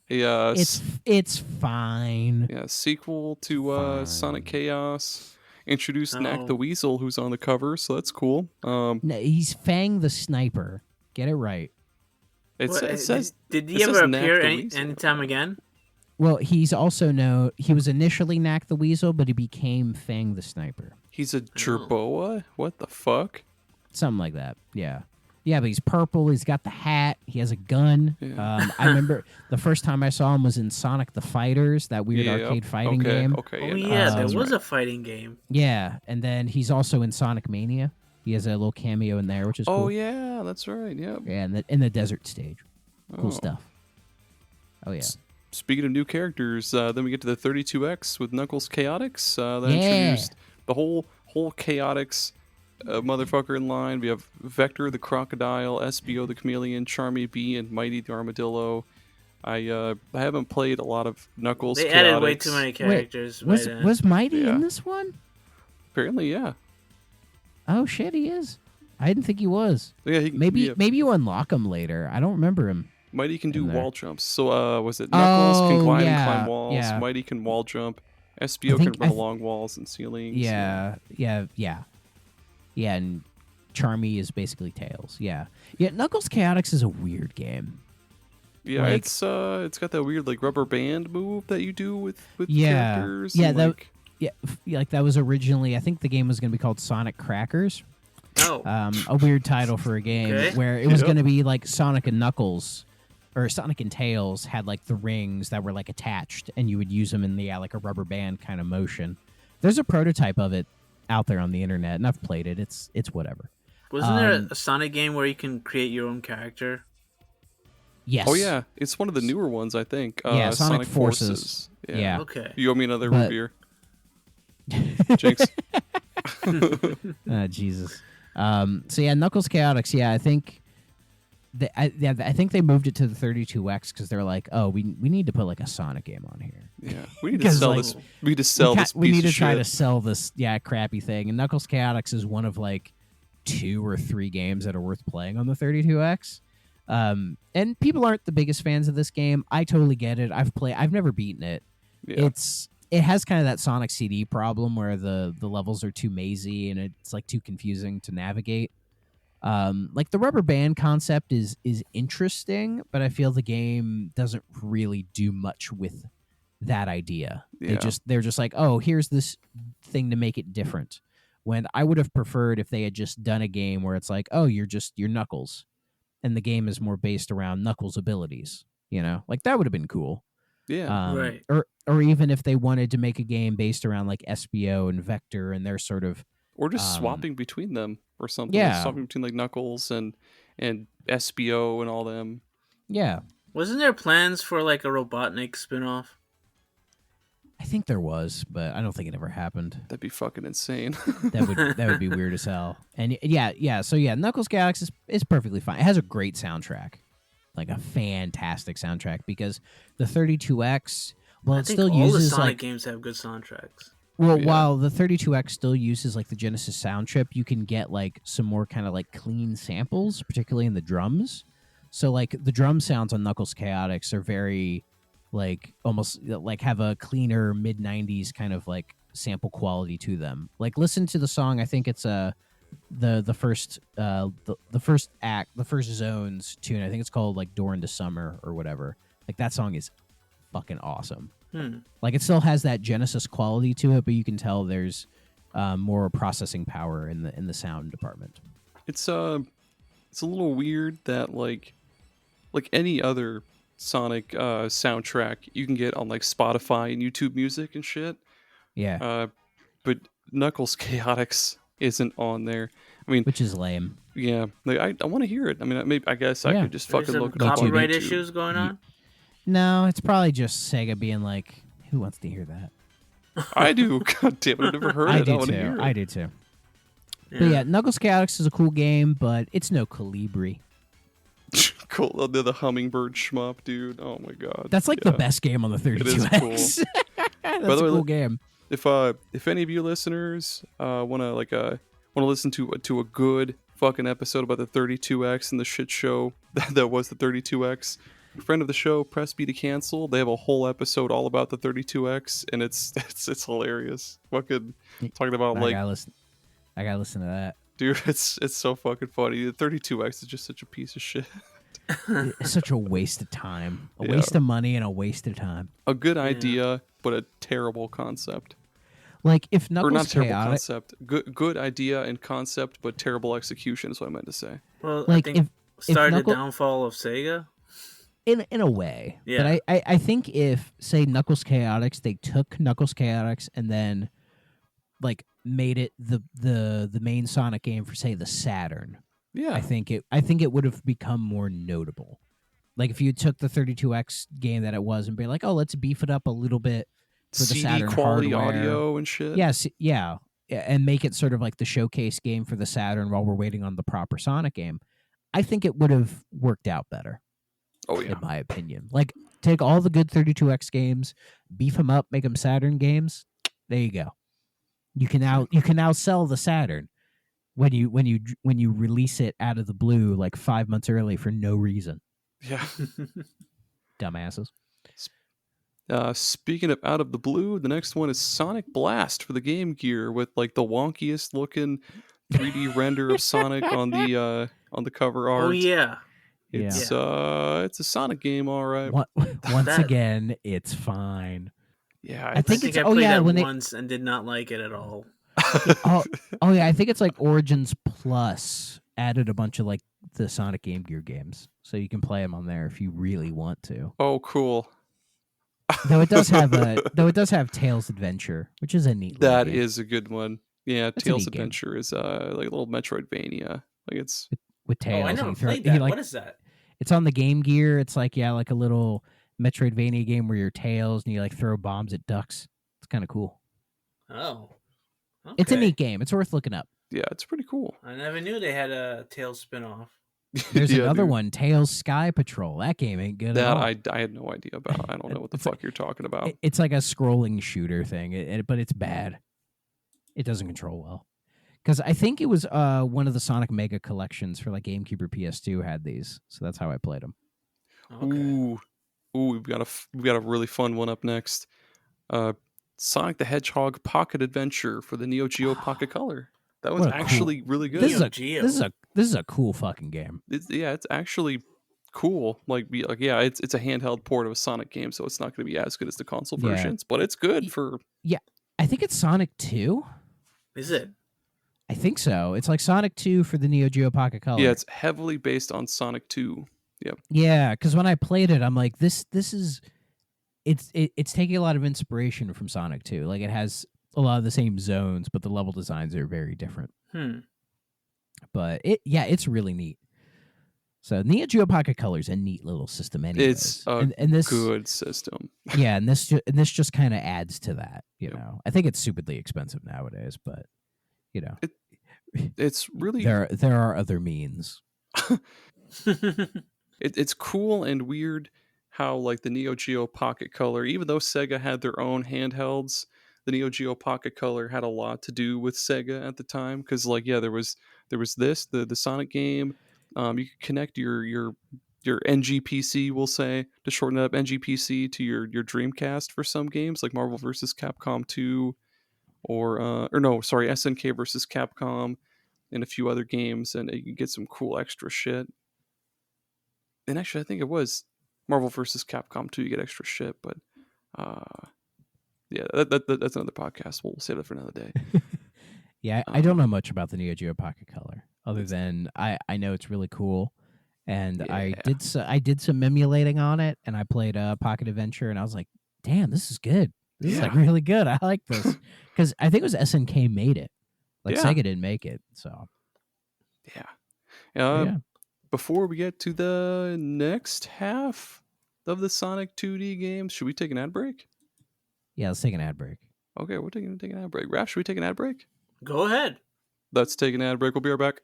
it's fine. Yeah, sequel to Sonic Chaos. Introduced Knack the Weasel, who's on the cover, so that's cool. No, he's Fang the Sniper. Get it right. It says. Did he ever appear anytime again? Well, he was initially Knack the Weasel, but he became Fang the Sniper. He's a Jerboa? What the fuck? Something like that, yeah. Yeah, but he's purple, he's got the hat, he has a gun. Yeah. I remember the first time I saw him was in Sonic the Fighters, that weird arcade fighting game. There was a fighting game. Yeah, and then he's also in Sonic Mania. He has a little cameo in there, which is cool. Oh, yeah, that's right, yep. Yeah, in the desert stage. Cool stuff. Oh, yeah. Speaking of new characters, then we get to the 32X with Knuckles Chaotix. That introduced the whole Chaotix motherfucker in line. We have Vector the Crocodile, SBO the Chameleon, Charmy B, and Mighty the Armadillo. I haven't played a lot of Knuckles. They added way too many characters. Wait, was Mighty in this one? Apparently, yeah. Oh shit, he is. I didn't think he was. Yeah, maybe you unlock him later. I don't remember him. Mighty can do in there. wall jumps. So was it Knuckles can glide and climb walls? Yeah. Mighty can wall jump. SBO can run along walls and ceilings. Yeah. And Charmy is basically Tails. Yeah. Knuckles Chaotix is a weird game. Yeah, like, it's got that weird like rubber band move that you do with characters. Yeah, and, like that was originally, I think the game was going to be called Sonic Crackers. Oh. A weird title for a game where it was going to be like Sonic and Knuckles, or Sonic and Tails had like the rings that were like attached, and you would use them in the like a rubber band kind of motion. There's a prototype of it out there on the internet, and I've played it. It's whatever. Wasn't there a Sonic game where you can create your own character? Yes. Oh yeah, it's one of the newer ones, I think. Sonic Forces. Yeah. Okay. You owe me another root beer. Jinx. Jesus. So yeah, Knuckles Chaotix. Yeah, I think. I think they moved it to the 32X because they're like, oh, we need to put like a Sonic game on here. Yeah, we need to sell this. We need to sell this. We need to try to sell this. Yeah, crappy thing. And Knuckles Chaotix is one of like 2 or 3 games that are worth playing on the 32X. And people aren't the biggest fans of this game. I totally get it. I've never beaten it. Yeah. It has kind of that Sonic CD problem where the levels are too mazy and it's like too confusing to navigate. Like the rubber band concept is interesting, but I feel the game doesn't really do much with that idea. Yeah. They're just like, oh, here's this thing to make it different. When I would have preferred if they had just done a game where it's like, oh, you're Knuckles, and the game is more based around Knuckles' abilities. You know, like that would have been cool. Yeah. Right. Or even if they wanted to make a game based around like SBO and Vector and their sort of, or just swapping between them or something. Yeah. Like swapping between like Knuckles and SBO and all them. Yeah. Wasn't there plans for like a Robotnik spinoff? I think there was, but I don't think it ever happened. That'd be fucking insane. That would be weird as hell. And yeah. So yeah, Knuckles Chaotix is perfectly fine. It has a great soundtrack, like a fantastic soundtrack, because the 32X, well, it still uses all the Sonic like games have good soundtracks. Well, Yeah. while the 32X still uses like the Genesis sound chip, you can get like some more kind of like clean samples, particularly in the drums. So like the drum sounds on Knuckles Chaotix are very like almost like have a cleaner mid 90s kind of like sample quality to them. Like listen to the song, I think it's the first the first act, the first zones tune. I think it's called like Door into Summer or whatever. Like that song is fucking awesome. Like it still has that Genesis quality to it, but you can tell there's more processing power in the sound department. It's a little weird that like any other Sonic soundtrack you can get on like Spotify and YouTube Music and shit. Yeah. But Knuckles Chaotix isn't on there. I mean, which is lame. Yeah, like I want to hear it. I mean, I guess I could just fucking look it up on copyright YouTube. issues going on. No, it's probably just Sega being like, who wants to hear that? I do. God damn it, I've never heard it. I do too. Yeah. But yeah, Knuckles Chaotix is a cool game, but it's no Calibri. Cool. The hummingbird shmup, dude. Oh my god. That's like the best game on the 32X. It is cool. That's a cool game. If any of you listeners want to listen to a good fucking episode about the 32X and the shit show that was the 32X, friend of the show, Press B to Cancel, they have a whole episode all about the 32X, and it's hilarious. Fucking talking about I gotta listen to that. Dude, it's so fucking funny. The 32X is just such a piece of shit. It's such a waste of time. A waste of money and a waste of time. A good idea, but a terrible concept. Like if Knuckles or not terrible Chaotix, concept. Good idea and concept, but terrible execution is what I meant to say. Well, like I think started the downfall of Sega. In a way. Yeah. But I think if, say, Knuckles Chaotix, they took Knuckles Chaotix and then like made it the main Sonic game for, say, the Saturn. Yeah. I think it would have become more notable. Like if you took the 32X game that it was and be like, oh, let's beef it up a little bit for the CD Saturn quality hardware. audio and shit. Yes, yeah. And make it sort of like the showcase game for the Saturn while we're waiting on the proper Sonic game. I think it would have worked out better. Oh yeah. In my opinion. Like take all the good 32X games, beef them up, make them Saturn games. There you go. You can now sell the Saturn when you release it out of the blue like 5 months early for no reason. Yeah. Dumbasses. Speaking of out of the blue, the next one is Sonic Blast for the Game Gear with like the wonkiest looking 3D render of Sonic on the cover art. Oh yeah. It's a Sonic game, all right. Once again, it's fine. Yeah, I think I played that once and did not like it at all. Oh yeah, I think it's like Origins Plus added a bunch of like the Sonic Game Gear games, so you can play them on there if you really want to. Oh, cool. Though it does have Tails Adventure, which is a neat. That game. is a good one. Yeah, that's Tails Adventure game. Is like a little Metroidvania. Like it's with Tails. Oh, I never played that. What is that? It's on the Game Gear. It's like like a little Metroidvania game where you're Tails and you like throw bombs at ducks. It's kind of cool. Oh, okay. It's a neat game. It's worth looking up. Yeah, it's pretty cool. I never knew they had a Tails spinoff. There's another one, Tails Sky Patrol. That game ain't good at all. I had no idea about. I don't know what the fuck you're talking about. It's like a scrolling shooter thing, but it's bad. It doesn't control well. Because I think it was one of the Sonic Mega collections for like GameCube or PS2 had these, so that's how I played them. Okay. Ooh, we've got a really fun one up next. Sonic the Hedgehog Pocket Adventure for the Neo Geo Pocket Color. That was actually really good. This is a cool fucking game. It's actually cool. It's a handheld port of a Sonic game, so it's not going to be as good as the console versions, but it's good for. Yeah, I think it's Sonic 2. Is it? I think so. It's like Sonic 2 for the Neo Geo Pocket Color. Yeah, it's heavily based on Sonic 2. Yep. Yeah, because when I played it, I'm like, this is. It's taking a lot of inspiration from Sonic 2. Like it has a lot of the same zones, but the level designs are very different. But it's really neat. So Neo Geo Pocket Color is a neat little system anyways. It's a good system. Yeah, and this just kind of adds to that, you know. I think it's stupidly expensive nowadays, but you know. It's really there are other means. It's cool and weird how like the Neo Geo Pocket Color, even though Sega had their own handhelds, the Neo Geo Pocket Color had a lot to do with Sega at the time because there was the Sonic game. You could connect your NGPC, we'll say, to shorten it up, NGPC to your Dreamcast for some games like Marvel vs. Capcom 2 SNK vs. Capcom and a few other games, and you can get some cool extra shit. And actually, I think it was Marvel vs. Capcom 2, you get extra shit, but that's another podcast. We'll save that for another day. Yeah, I don't know much about the Neo Geo Pocket Color other than I know it's really cool, and I did some emulating on it, and I played Pocket Adventure, and I was like, damn, this is good. This is like really good. I like this because I think it was SNK made it. Sega didn't make it, so yeah. Before we get to the next half of the Sonic 2D games, should we take an ad break? Yeah, let's take an ad break. Okay, we're taking an ad break. Raph, should we take an ad break? Go ahead. Let's take an ad break. We'll be right back.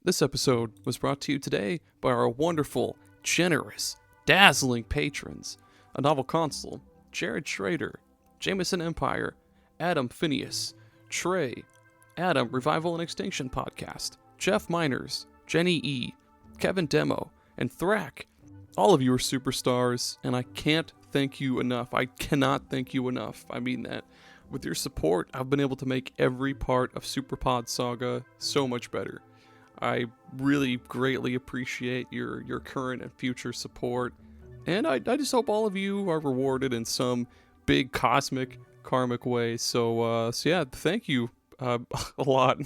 This episode was brought to you today by our wonderful, generous, dazzling patrons: A Novel Console, Jared Schrader, Jameson Empire, Adam Phineas, Trey, Adam Revival and Extinction Podcast, Jeff Miners, Jenny E, Kevin Demo, and Thrak. All of you are superstars, and I can't thank you enough. I cannot thank you enough. I mean that. With your support, I've been able to make every part of SuperPod Saga so much better. I really greatly appreciate your current and future support, and I just hope all of you are rewarded in some big cosmic karmic way. So yeah, thank you a lot.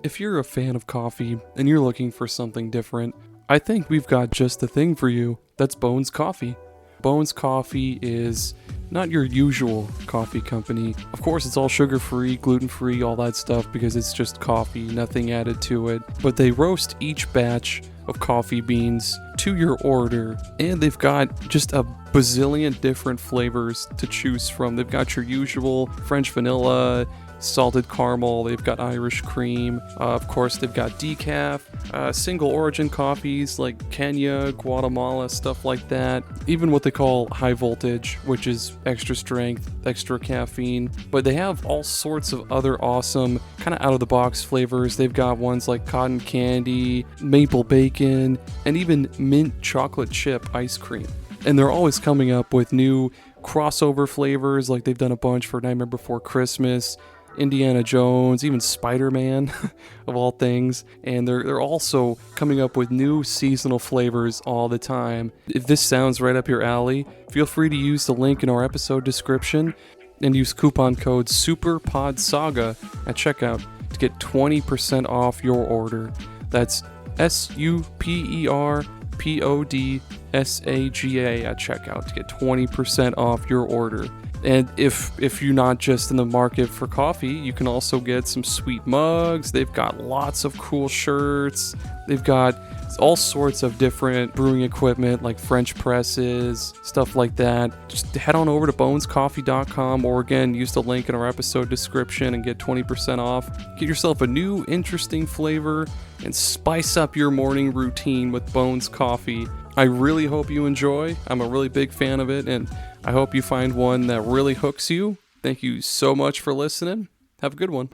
If you're a fan of coffee and you're looking for something different, I think we've got just the thing for you. That's Bones Coffee. Bones Coffee is not your usual coffee company. Of course, it's all sugar-free, gluten-free, all that stuff, because it's just coffee, nothing added to it. But they roast each batch of coffee beans to your order. And they've got just a bazillion different flavors to choose from. They've got your usual French vanilla, salted caramel, they've got Irish cream, of course they've got decaf, single origin coffees like Kenya, Guatemala, stuff like that, even what they call high voltage, which is extra strength, extra caffeine. But they have all sorts of other awesome kind of out of the box flavors. They've got ones like cotton candy, maple bacon, and even mint chocolate chip ice cream. And they're always coming up with new crossover flavors, like they've done a bunch for Nightmare Before Christmas, Indiana Jones, even Spider-Man, of all things. And they're also coming up with new seasonal flavors all the time. If this sounds right up your alley, feel free to use the link in our episode description and use coupon code SuperPodSaga at checkout to get 20% off your order. That's SuperPodSaga at checkout to get 20% off your order. And if you're not just in the market for coffee, you can also get some sweet mugs. They've got lots of cool shirts. They've got all sorts of different brewing equipment like French presses, stuff like that. Just head on over to bonescoffee.com, or again, use the link in our episode description and get 20% off. Get yourself a new interesting flavor and spice up your morning routine with Bones Coffee. I really hope you enjoy. I'm a really big fan of it, and I hope you find one that really hooks you. Thank you so much for listening. Have a good one.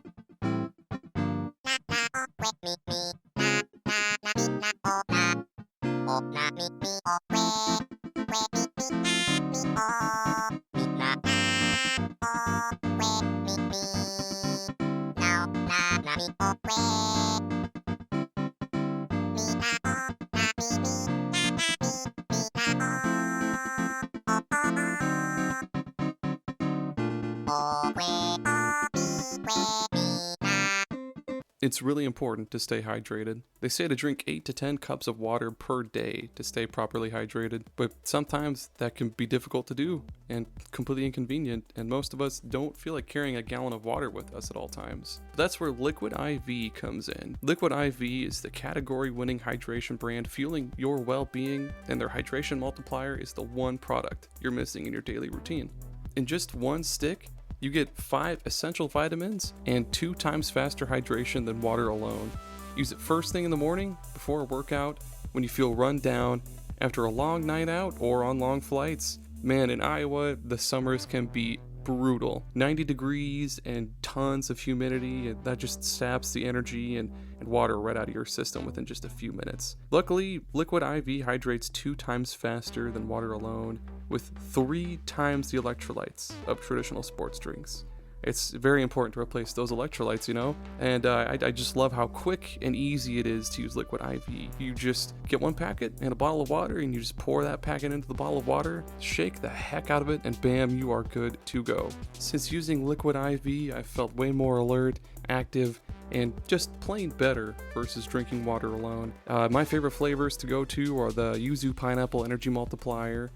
It's really important to stay hydrated. They say to drink 8 to 10 cups of water per day to stay properly hydrated, but sometimes that can be difficult to do and completely inconvenient, and most of us don't feel like carrying a gallon of water with us at all times. That's where Liquid IV comes in. Liquid IV is the category-winning hydration brand fueling your well-being, and their hydration multiplier is the one product you're missing in your daily routine. In just one stick, you get 5 essential vitamins and 2 times faster hydration than water alone. Use it first thing in the morning, before a workout, when you feel run down, after a long night out, or on long flights. Man, in Iowa, the summers can be brutal. 90 degrees and tons of humidity, and that just saps the energy and water right out of your system within just a few minutes. Luckily, Liquid IV hydrates 2 times faster than water alone, with 3 times the electrolytes of traditional sports drinks. It's very important to replace those electrolytes, you know? And I just love how quick and easy it is to use Liquid IV. You just get one packet and a bottle of water, and you just pour that packet into the bottle of water, shake the heck out of it, and bam, you are good to go. Since using Liquid IV, I've felt way more alert, active, and just plain better versus drinking water alone. My favorite flavors to go to are the Yuzu Pineapple Energy Multiplier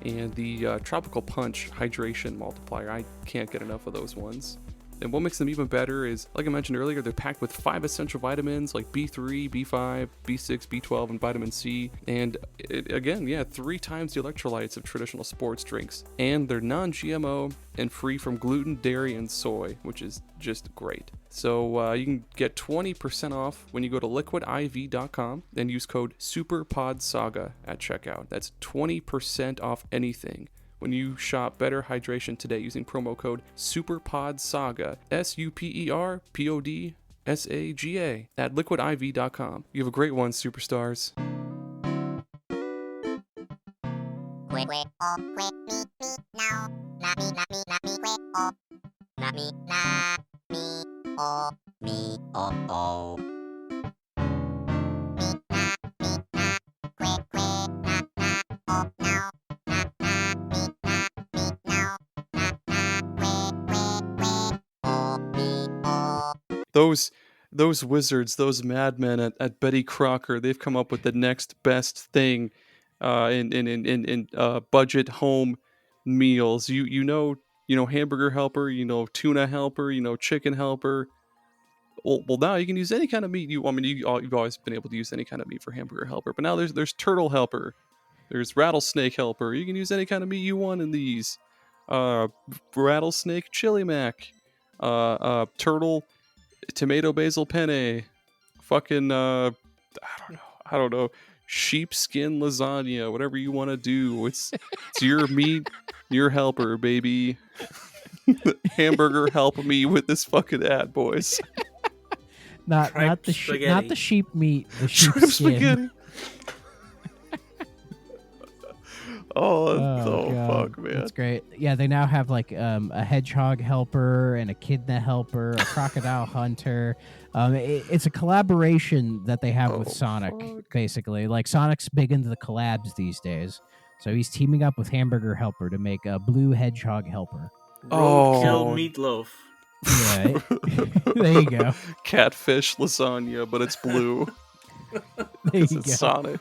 and the Tropical Punch Hydration Multiplier. I can't get enough of those ones. And what makes them even better is, like I mentioned earlier, they're packed with 5 essential vitamins like B3, B5, B6, B12, and vitamin C. And again, 3 times the electrolytes of traditional sports drinks. And they're non-GMO and free from gluten, dairy, and soy, which is just great. So you can get 20% off when you go to liquidiv.com and use code SuperPodSaga at checkout. That's 20% off anything when you shop Better Hydration today using promo code SuperPodSaga, SuperPodSaga at liquidiv.com. You have a great one, superstars. Quick, oh, quick, me, now. Not me, oh. Not me, oh, me, oh. Those wizards, those madmen at Betty Crocker, they've come up with the next best thing in budget home meals. You know hamburger helper, you know tuna helper, you know chicken helper. Well, now you can use any kind of meat. You've always been able to use any kind of meat for hamburger helper, but now there's turtle helper, there's rattlesnake helper. You can use any kind of meat you want in these. Rattlesnake chili mac, turtle tomato basil penne, fucking I don't know, sheepskin lasagna, whatever you want to do. It's your meat, your helper, baby. Hamburger help me with this fucking ad, boys. Not the sheep meat, the sheep skin. Spaghetti. Oh fuck, man. That's great. Yeah, they now have like a hedgehog helper and a echidna helper, a crocodile hunter. It's a collaboration that they have with Sonic, basically. Like Sonic's big into the collabs these days. So he's teaming up with Hamburger Helper to make a blue hedgehog helper. Roadkill meatloaf. Yeah, there you go. Catfish lasagna, but it's blue. It's Sonic.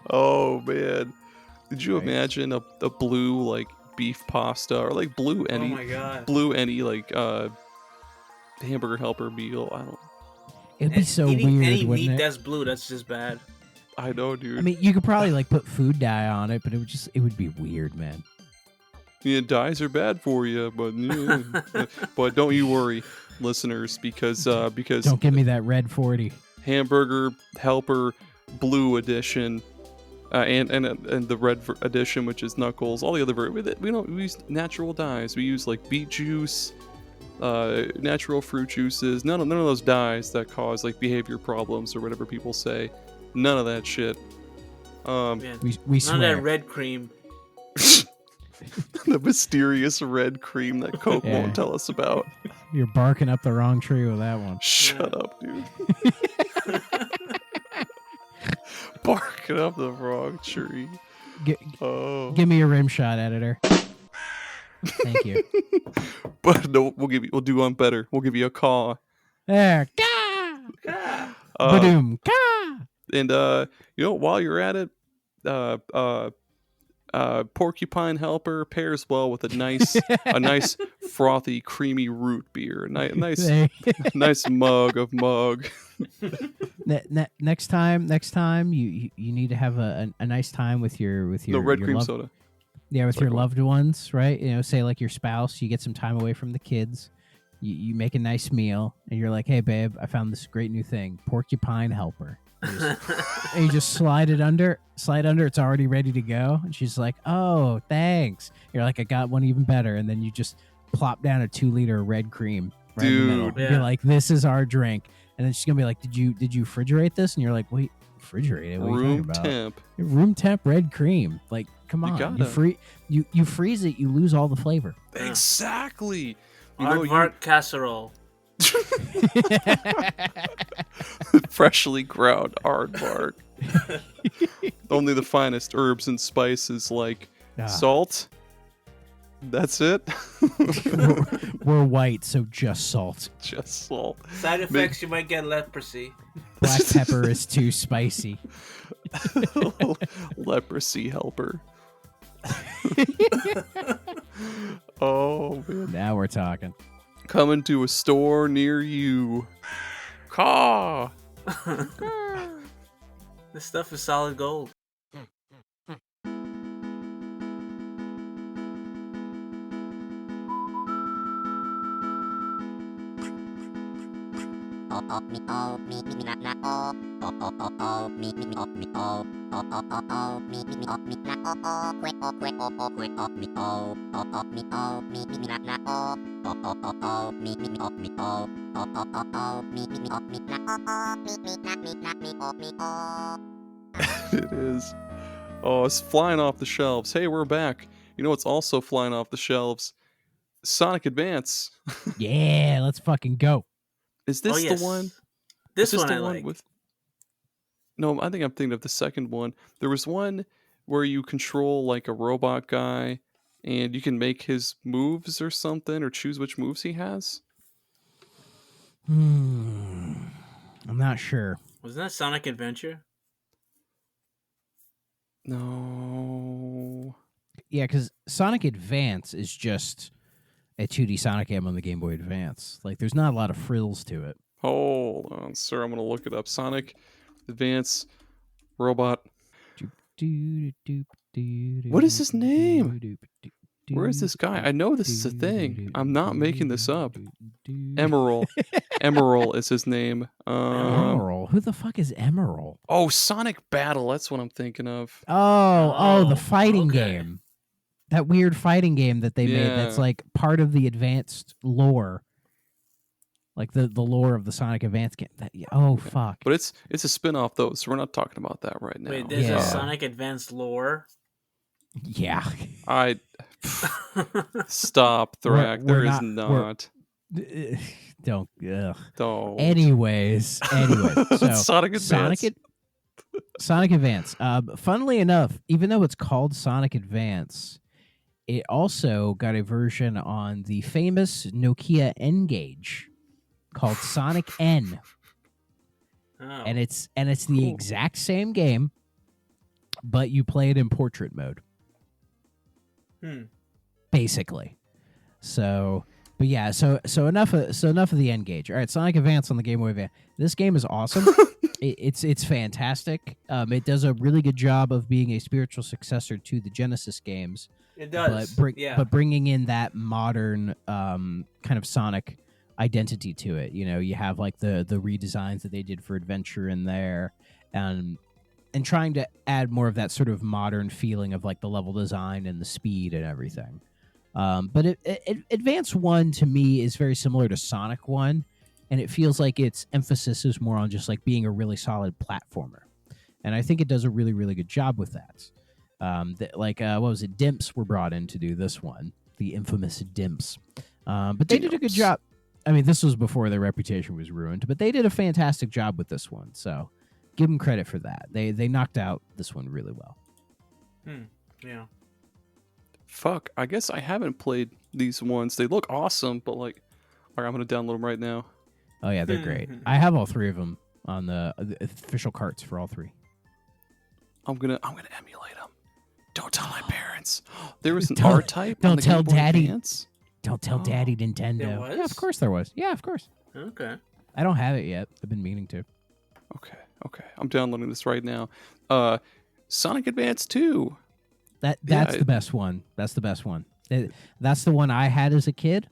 Oh man, did you imagine a blue like beef pasta or like blue any like hamburger helper meal? I don't. It'd be so eating weird. Any wouldn't meat it? that's blue, that's just bad. I know, dude. I mean, you could probably like put food dye on it, but it would be weird, man. Yeah, dyes are bad for you, but but don't you worry, listeners, because don't give me that red 40 hamburger helper blue edition, and the red edition, which is Knuckles. All the other we use natural dyes. We use like beet juice, natural fruit juices. None of those dyes that cause like behavior problems or whatever people say. None of that shit. We swear. None of that red cream. The mysterious red cream that Coke won't tell us about. You're barking up the wrong tree with that one. Shut up, dude. Barking up the wrong tree. Give me a rim shot, editor. Thank you. But no, we'll do one better. We'll give you a caw. There. Caw. Ba-doom. Caw. And while you're at it, porcupine helper pairs well with a nice frothy creamy root beer. Nice mug of mug. Next time you need to have a nice time with your red cream soda. Yeah, with your loved ones, right? Say like your spouse, you get some time away from the kids. You make a nice meal and you're like, "Hey babe, I found this great new thing, porcupine helper." And you just slide under, it's already ready to go. And she's like, "Oh, thanks." You're like, "I got one even better." And then you just plop down a 2-liter red cream right in the middle. Yeah. You're like, "This is our drink." And then she's gonna be like, "Did you refrigerate this?" And you're like, "Wait, refrigerate it? What are you talking about?" Temp. Room temp red cream. Like, come on. You freeze it, you lose all the flavor. Exactly. Aardvark casserole. Freshly ground aardvark. Only the finest herbs and spices like salt. That's it. We're white, so just salt. Just salt. Side effects, you might get leprosy. Black pepper is too spicy. Leprosy helper. Oh man. Now we're talking. Coming to a store near you. Caw. This stuff is solid gold. It is. Oh, it's flying off the shelves. Hey, we're back. You know what's also flying off the shelves? Sonic Advance. Yeah, let's fucking go. Is this the one? This one I like. No, I think I'm thinking of the second one. There was one where you control like a robot guy and you can make his moves or something or choose which moves he has. I'm not sure. Wasn't that Sonic Adventure? No. Yeah, because Sonic Advance is just a 2D Sonic game on the Game Boy Advance. Like, there's not a lot of frills to it. Hold on, sir. I'm gonna look it up. Sonic Advance Robot. What is his name? Where is this guy? I know this is a thing. I'm not making this up. Emerald. Emerald is his name. Emerald? Who the fuck is Emerald? Oh, Sonic Battle. That's what I'm thinking of. Oh, the fighting game. That weird fighting game that they made that's like part of the advanced lore. Like the lore of the Sonic Advance game. Fuck. But it's a spin-off though, so we're not talking about that right now. Wait, there's a Sonic Advance lore? Yeah. Stop, Thrak. There is not. Don't. Don't. Anyways. So, Sonic Advance. Sonic Advance. Funnily enough, even though it's called Sonic Advance, it also got a version on the famous Nokia N-Gage called Sonic N. Oh. And it's the exact same game, but you play it in portrait mode. Basically. So enough of the N-Gage. All right, Sonic Advance on the Game Boy Advance. This game is awesome. It's fantastic. It does a really good job of being a spiritual successor to the Genesis games. It does. But bringing in that modern kind of Sonic identity to it. You know, you have like the redesigns that they did for Adventure in there, and trying to add more of that sort of modern feeling of like the level design and the speed and everything. But Advance 1 to me is very similar to Sonic 1, and it feels like its emphasis is more on just like being a really solid platformer. And I think it does a really, really good job with that. What was it? Dimps were brought in to do this one, the infamous Dimps. But they did a good job. I mean, this was before their reputation was ruined, but they did a fantastic job with this one. So give them credit for that. They knocked out this one really well. Yeah. Fuck, I guess I haven't played these ones. They look awesome, but like, all right, I'm gonna download them right now. Oh yeah, they're great. I have all three of them on the official carts for all three. I'm gonna emulate them. Don't tell my parents. There was an R-Type. Don't tell Daddy. Advance? Don't tell Daddy Nintendo. There was? Yeah, of course there was. Yeah, of course. Okay. I don't have it yet. I've been meaning to. Okay. I'm downloading this right now. Sonic Advance 2. That's the best one. That's the best one. That's the one I had as a kid.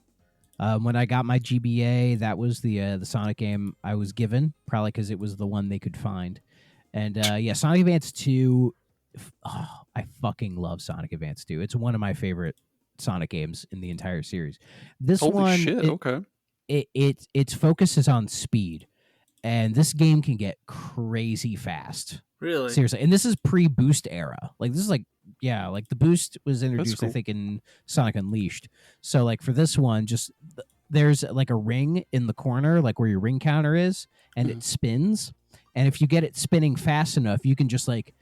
When I got my GBA, that was the Sonic game I was given, probably because it was the one they could find. And Sonic Advance 2, I fucking love Sonic Advance 2. It's one of my favorite Sonic games in the entire series. This Holy one, shit, okay. Its focus is on speed, and this game can get crazy fast. Really? Seriously. And this is pre-boost era. Like, this is like, the boost was introduced, cool. I think, in Sonic Unleashed. So, like, for this one, just there's like a ring in the corner, like where your ring counter is, and it spins. And if you get it spinning fast enough, you can just like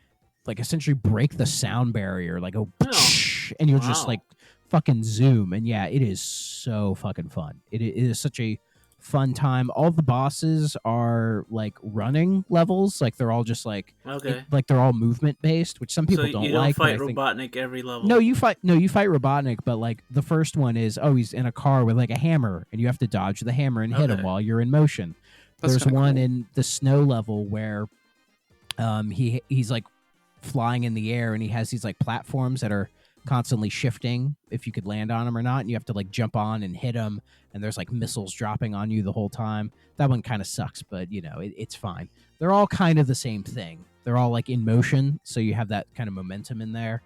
essentially break the sound barrier, like and you'll just like fucking zoom. And yeah, it is so fucking fun. It is such a fun time. All the bosses are like running levels, like they're all just like like they're all movement based, which some people don't like. So you don't fight Robotnik every level. No, you fight Robotnik, but like the first one is he's in a car with like a hammer, and you have to dodge the hammer and hit him while you're in motion. There's one in the snow level where he's like flying in the air, and he has these like platforms that are constantly shifting if you could land on them or not, and you have to like jump on and hit them, and there's like missiles dropping on you the whole time. That one kind of sucks, but you know, it's fine. They're all kind of the same thing. They're all like in motion, so you have that kind of momentum in there.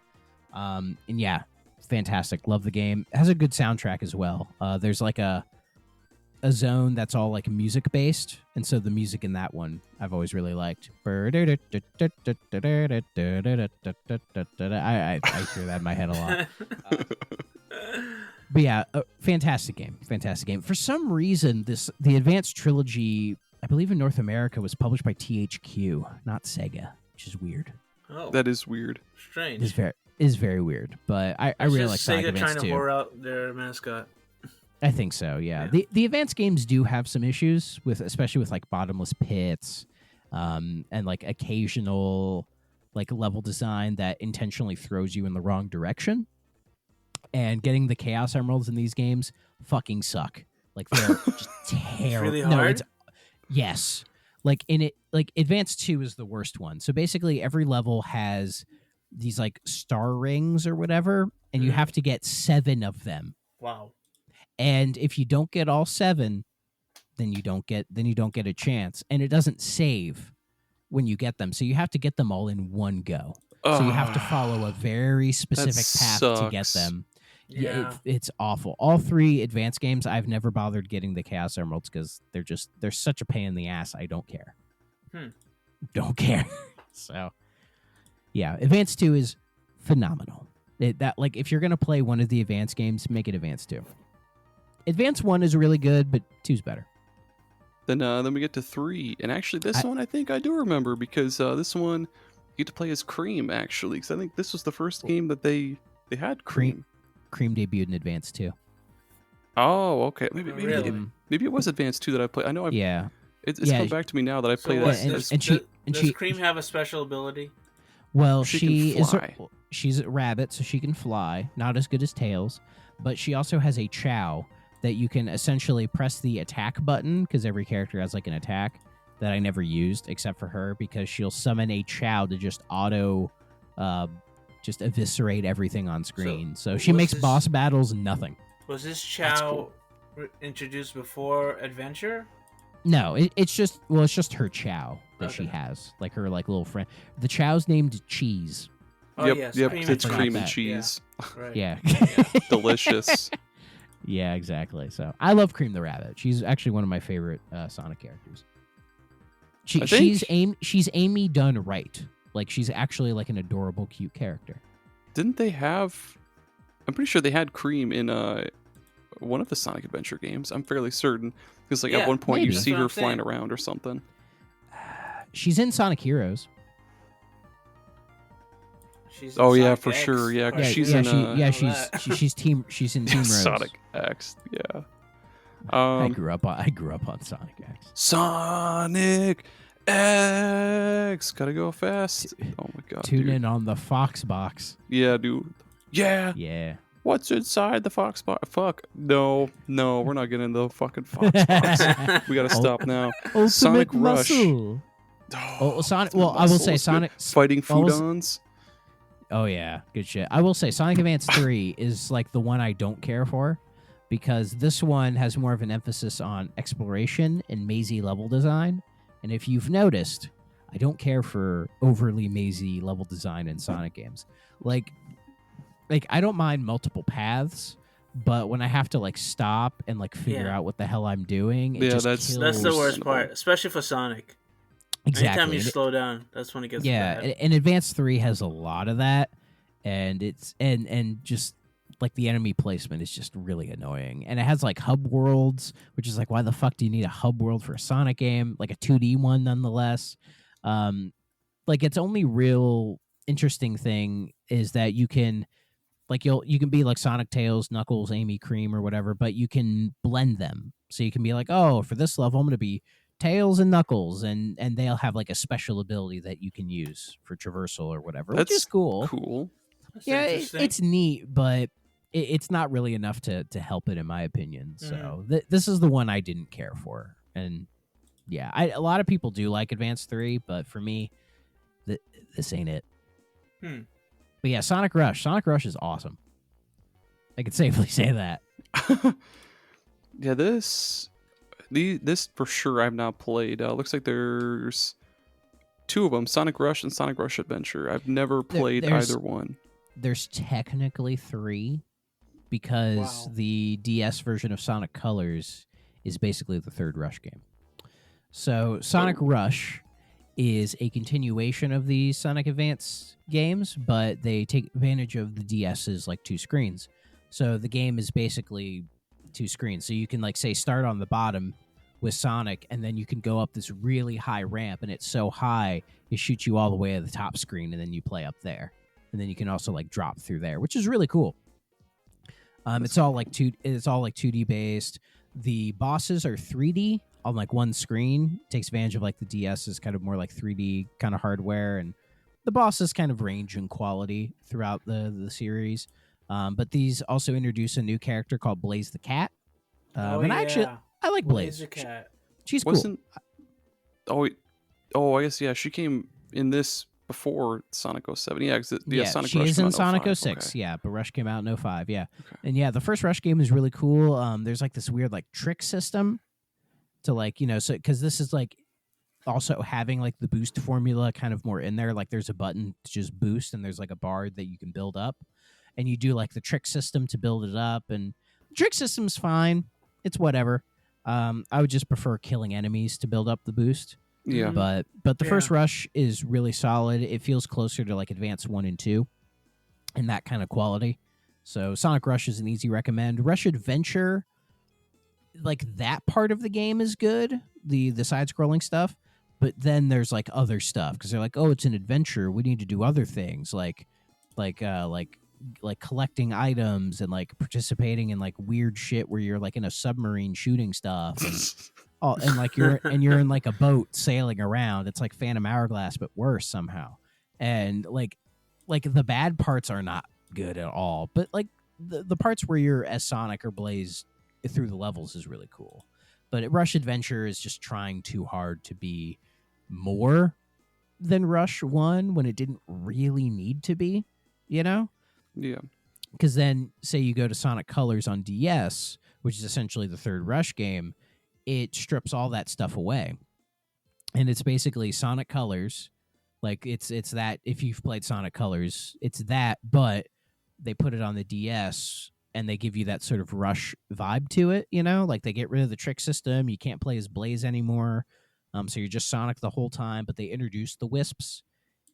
And yeah, fantastic. Love the game. It has a good soundtrack as well. There's like a zone that's all like music based, and so the music in that one I've always really liked. I hear that in my head a lot. But yeah, fantastic game. For some reason, the Advanced Trilogy, I believe in North America, was published by THQ, not Sega, which is weird. Oh, that is weird. Strange. It's very weird, but I really like Sonic Advance 2. Sega trying to whore out their mascot. I think so, yeah. The advanced games do have some issues especially with like bottomless pits, and like occasional like level design that intentionally throws you in the wrong direction. And getting the Chaos Emeralds in these games fucking suck. Like they're just terrible. It's really hard. Yes. Like in it, like Advanced 2 is the worst one. So basically every level has these like star rings or whatever, and you have to get 7 of them. Wow. And if you don't get all 7, then you don't get a chance. And it doesn't save when you get them. So you have to get them all in one go. So you have to follow a very specific path to get them. Yeah. It's awful. All 3 Advanced games, I've never bothered getting the Chaos Emeralds because they're such a pain in the ass. I don't care. Don't care. So, yeah, Advanced 2 is phenomenal. If you're gonna play one of the Advanced games, make it Advanced 2. Advanced 1 is really good, but 2's better. Then we get to 3, and actually this one I think I do remember because this one you get to play as Cream actually, because I think this was the first game that they had Cream. Cream debuted in Advanced 2. Oh, okay. Maybe it was Advanced 2 that I played. I know. It's come back to me now that I played that. Does Cream have a special ability? Well, she's a rabbit, so she can fly. Not as good as Tails, but she also has a Chow that you can essentially press the attack button, because every character has like an attack that I never used except for her, because she'll summon a Chow to just auto just eviscerate everything on screen. So she makes boss battles nothing. Was this Chow introduced before Adventure? No, it's just her Chow that she has, like her like little friend. The Chow's named Cheese. Yep, it's cream and cheese. Yeah. Right. Yeah. Delicious. Yeah, exactly. So I love Cream the Rabbit. She's actually one of my favorite Sonic characters. She's Amy done right. Like, she's actually like an adorable, cute character. Didn't they have? I'm pretty sure they had Cream in one of the Sonic Adventure games. I'm fairly certain because at one point you see her flying around or something. She's in Sonic Heroes. Sonic for X. sure. Yeah, Yeah, she's she's Team Rose. Sonic X. Yeah. I grew up on Sonic X. Sonic X. Gotta go fast. Oh my god. Tune in on the Fox box. Yeah, dude. Yeah. Yeah. What's inside the Fox box? Fuck. No, we're not getting the fucking Fox box. We gotta stop now. Ultimate Sonic Rush. Muscle. Sonic. Well, I will say Sonic fighting Foodons. Oh yeah, good shit. I will say Sonic Advance 3 is like the one I don't care for, because this one has more of an emphasis on exploration and mazy level design. And if you've noticed, I don't care for overly mazy level design in Sonic games. Like I don't mind multiple paths, but when I have to like stop and like figure out what the hell I'm doing, that's the worst part, especially for Sonic. Exactly. Anytime you slow down, that's when it gets bad. And Advance 3 has a lot of that, and it's and just like the enemy placement is just really annoying. And it has like hub worlds, which is like, why the fuck do you need a hub world for a Sonic game? Like a 2D one nonetheless. Like its only real interesting thing is that you can you can be like Sonic, Tails, Knuckles, Amy, Cream, or whatever, but you can blend them. So you can be like, oh, for this level, I'm going to be Tails and Knuckles, and they'll have like a special ability that you can use for traversal or whatever, which is cool. Cool. It's neat, but it's not really enough to help it, in my opinion. So this is the one I didn't care for. And yeah, a lot of people do like Advance 3, but for me, this ain't it. But yeah, Sonic Rush. Sonic Rush is awesome. I could safely say that. Yeah, this for sure I've not played. Looks like there's 2 of them, Sonic Rush and Sonic Rush Adventure. I've never played either one. There's technically 3 because the DS version of Sonic Colors is basically the third Rush game. So Sonic Rush is a continuation of the Sonic Advance games, but they take advantage of the DS's like 2 screens. So the game is basically 2 screens. So you can like say start on the bottom with Sonic, and then you can go up this really high ramp, and it's so high it shoots you all the way to the top screen, and then you play up there. And then you can also like drop through there, which is really cool. It's all like 2D based. The bosses are 3D on like one screen. It takes advantage of like the DS's kind of more like 3D kind of hardware, and the bosses kind of range in quality throughout the series. But these also introduce a new character called Blaze the Cat. I like Blaze. The Cat. She's cool. I guess she came in this before Sonic 07. Yeah, Sonic she Rush is came in out Sonic 05. 06. Okay. Yeah, but Rush came out in 05. Yeah, Okay. and the first Rush game is really cool. There's like this weird like trick system to like so because this is like also having like the boost formula kind of more in there. Like there's a button to just boost, and there's like a bar that you can build up, and you do like the trick system to build it up. And the trick system's fine. It's whatever. I would just prefer killing enemies to build up the boost. Yeah. But the first Rush is really solid. It feels closer to like Advance 1 and 2 and that kind of quality. So Sonic Rush is an easy recommend. Rush Adventure, like that part of the game is good, the side-scrolling stuff, but then there's like other stuff because they're like, oh, it's an adventure. We need to do other things like collecting items and like participating in like weird shit where you're like in a submarine shooting stuff and like you're in like a boat sailing around. It's like Phantom Hourglass but worse somehow. And like the bad parts are not good at all, but like the parts where you're as Sonic or Blaze through the levels is really cool. But Rush Adventure is just trying too hard to be more than Rush 1 when it didn't really need to be, Yeah. Because then, say you go to Sonic Colors on DS, which is essentially the third Rush game, it strips all that stuff away. And it's basically Sonic Colors. Like, it's that, if you've played Sonic Colors, it's that, but they put it on the DS and they give you that sort of Rush vibe to it, Like, they get rid of the trick system. You can't play as Blaze anymore. So you're just Sonic the whole time, but they introduced the Wisps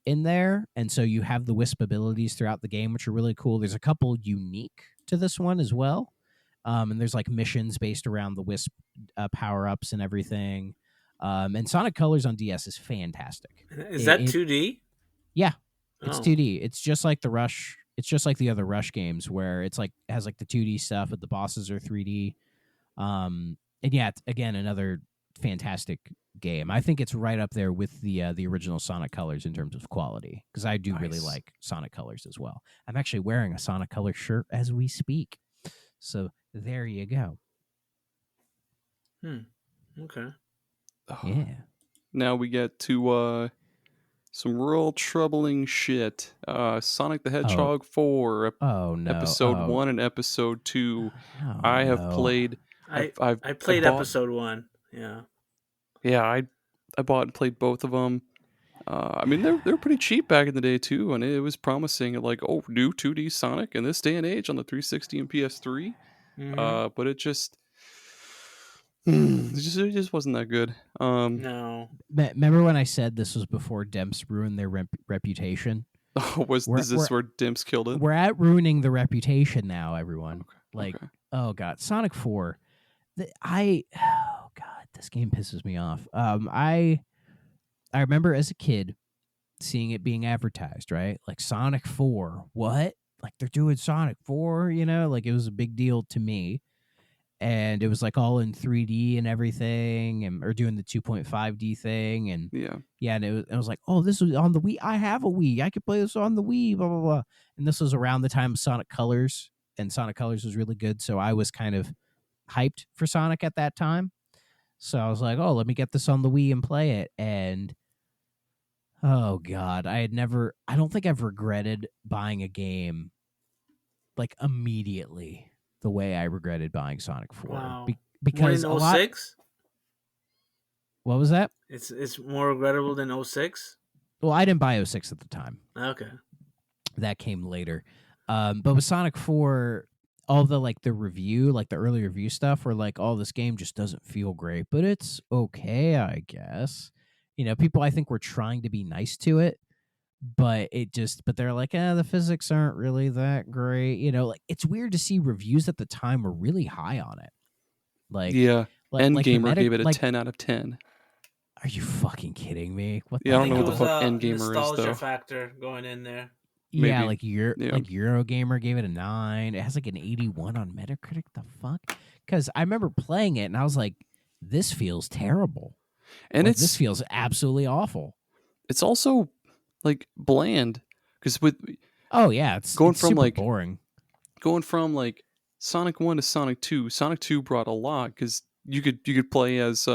in there, and so you have the Wisp abilities throughout the game, which are really cool. There's a couple unique to this one as well, and there's like missions based around the Wisp power-ups and everything. And Sonic Colors on DS is fantastic. Is that 2D? Yeah, it's 2D. It's just like the Rush. It's just like the other Rush games where it's like has like the 2D stuff, but the bosses are 3D. And yeah, it's, again, another fantastic game. I think it's right up there with the original Sonic Colors in terms of quality, because I do really like Sonic Colors as well. I'm actually wearing a Sonic Colors shirt as we speak. So there you go. Okay. Yeah. Now we get to some real troubling shit. Sonic the Hedgehog 4, episode 1 and episode 2. I have played. I played episode 1. Yeah. Yeah, I bought and played both of them. I mean, they're pretty cheap back in the day too, and it was promising like, oh, new 2D Sonic in this day and age on the 360 and PS3. But it just wasn't that good. No. Remember when I said this was before Demps ruined their reputation? Is this where Demps killed it? We're at ruining the reputation now, everyone. Okay. Oh god, Sonic 4. This game pisses me off. I remember as a kid seeing it being advertised, right? Like Sonic 4. What? Like they're doing Sonic 4, Like it was a big deal to me. And it was like all in 3D and everything, or doing the 2.5D thing, and and it was like, oh, this was on the Wii. I have a Wii. I could play this on the Wii. Blah blah blah. And this was around the time of Sonic Colors, and Sonic Colors was really good, so I was kind of hyped for Sonic at that time. So I was like, oh, let me get this on the Wii and play it. And oh god, I don't think I've regretted buying a game like immediately the way I regretted buying Sonic 4. Wow. Because more than 06? What was that? It's more regrettable than 06? Well, I didn't buy 06 at the time. Okay. That came later. But with Sonic 4, all the like the review, like the early review stuff were like, oh, this game just doesn't feel great, but it's okay, I guess. People I think were trying to be nice to it, but they're like, the physics aren't really that great. Like it's weird to see reviews at the time were really high on it. Like, Endgamer gave it a 10 out of 10. Are you fucking kidding me? I don't know what the fuck Endgamer is, though. Nostalgia factor going in there. Maybe. Yeah, like Eurogamer gave it a 9. It has like an 81 on Metacritic. The fuck? Because I remember playing it and I was like, this feels terrible. And this feels absolutely awful. It's also like bland, because it's going from like boring. Going from like Sonic 1 to Sonic 2. Sonic 2 brought a lot because you could play as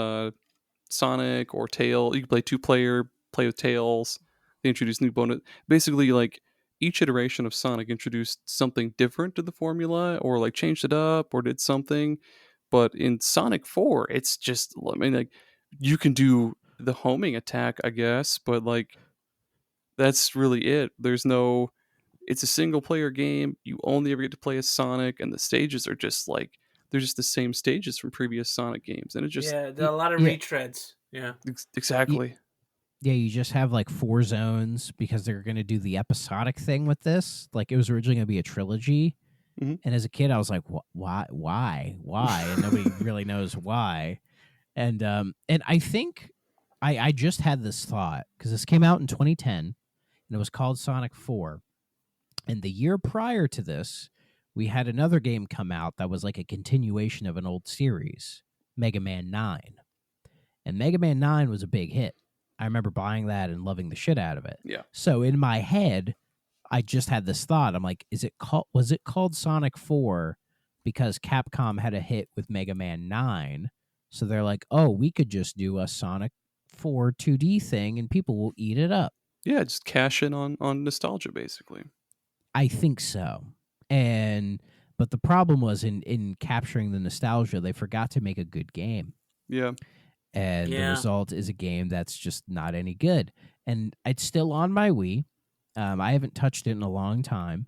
Sonic or Tail. You can play 2-player, play with Tails. They introduced new bonus. Basically, like each iteration of Sonic introduced something different to the formula, or like changed it up, or did something. But in Sonic 4, it's just, I mean, like you can do the homing attack, I guess, but like that's really it. There's no. It's a single player game. You only ever get to play as Sonic, and the stages are just like they're just the same stages from previous Sonic games, and it just there are a lot of retreads. Yeah, exactly. Yeah, you just have like 4 zones because they're going to do the episodic thing with this. Like it was originally going to be a trilogy, and as a kid, I was like, why, and nobody really knows why. And I think I just had this thought because this came out in 2010, and it was called Sonic 4. And the year prior to this, we had another game come out that was like a continuation of an old series, Mega Man 9. And Mega Man 9 was a big hit. I remember buying that and loving the shit out of it. Yeah. So in my head, I just had this thought. I'm like, was it called Sonic 4 because Capcom had a hit with Mega Man 9? So they're like, oh, we could just do a Sonic 4 2D thing and people will eat it up. Yeah, just cash in on nostalgia, basically. I think so. But the problem was in capturing the nostalgia, they forgot to make a good game. Yeah. And the result is a game that's just not any good. And it's still on my Wii. I haven't touched it in a long time.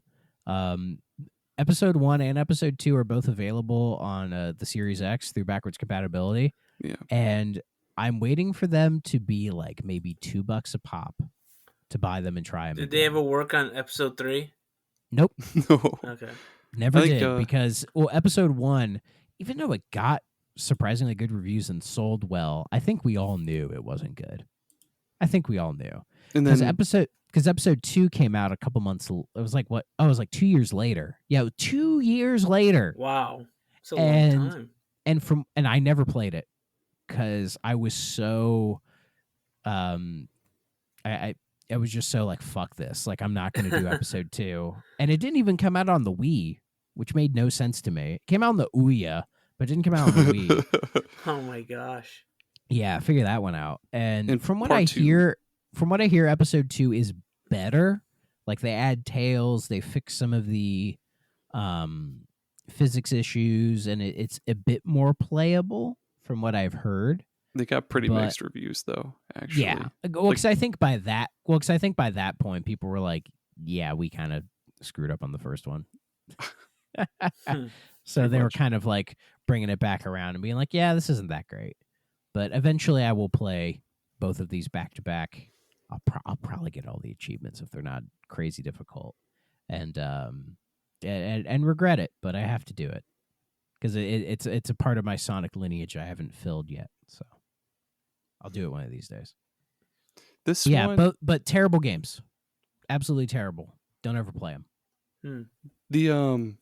Episode 1 and Episode 2 are both available on the Series X through backwards compatibility. Yeah. And I'm waiting for them to be like maybe $2 a pop to buy them and try them. Did they ever work on Episode 3? Nope. No. Okay. Never did because, Episode 1, even though it got surprisingly good reviews and sold well, I think we all knew it wasn't good. I think we all knew. And then Episode 2 came out a couple months. It was like what? Oh, it was like 2 years later. Yeah, 2 years later. Wow, it's a long time. And I never played it because I was so, I was just so like, fuck this. Like, I'm not going to do Episode 2. And it didn't even come out on the Wii, which made no sense to me. It came out on the Ouya, but it didn't come out on the Wii. Oh my gosh. Yeah, figure that one out. And from what I hear, Episode 2 is better. Like, they add Tails, they fix some of the physics issues, and it's a bit more playable from what I've heard. They got pretty mixed reviews, though. Actually, yeah. Well, because I think by that point, people were like, "Yeah, we kind of screwed up on the first one." So they were kind of like bringing it back around and being like, "Yeah, this isn't that great." But eventually, I will play both of these back to back. I'll probably get all the achievements if they're not crazy difficult, and regret it, but I have to do it because it's a part of my Sonic lineage I haven't filled yet. So. I'll do it one of these days. But terrible games, absolutely terrible. Don't ever play them. The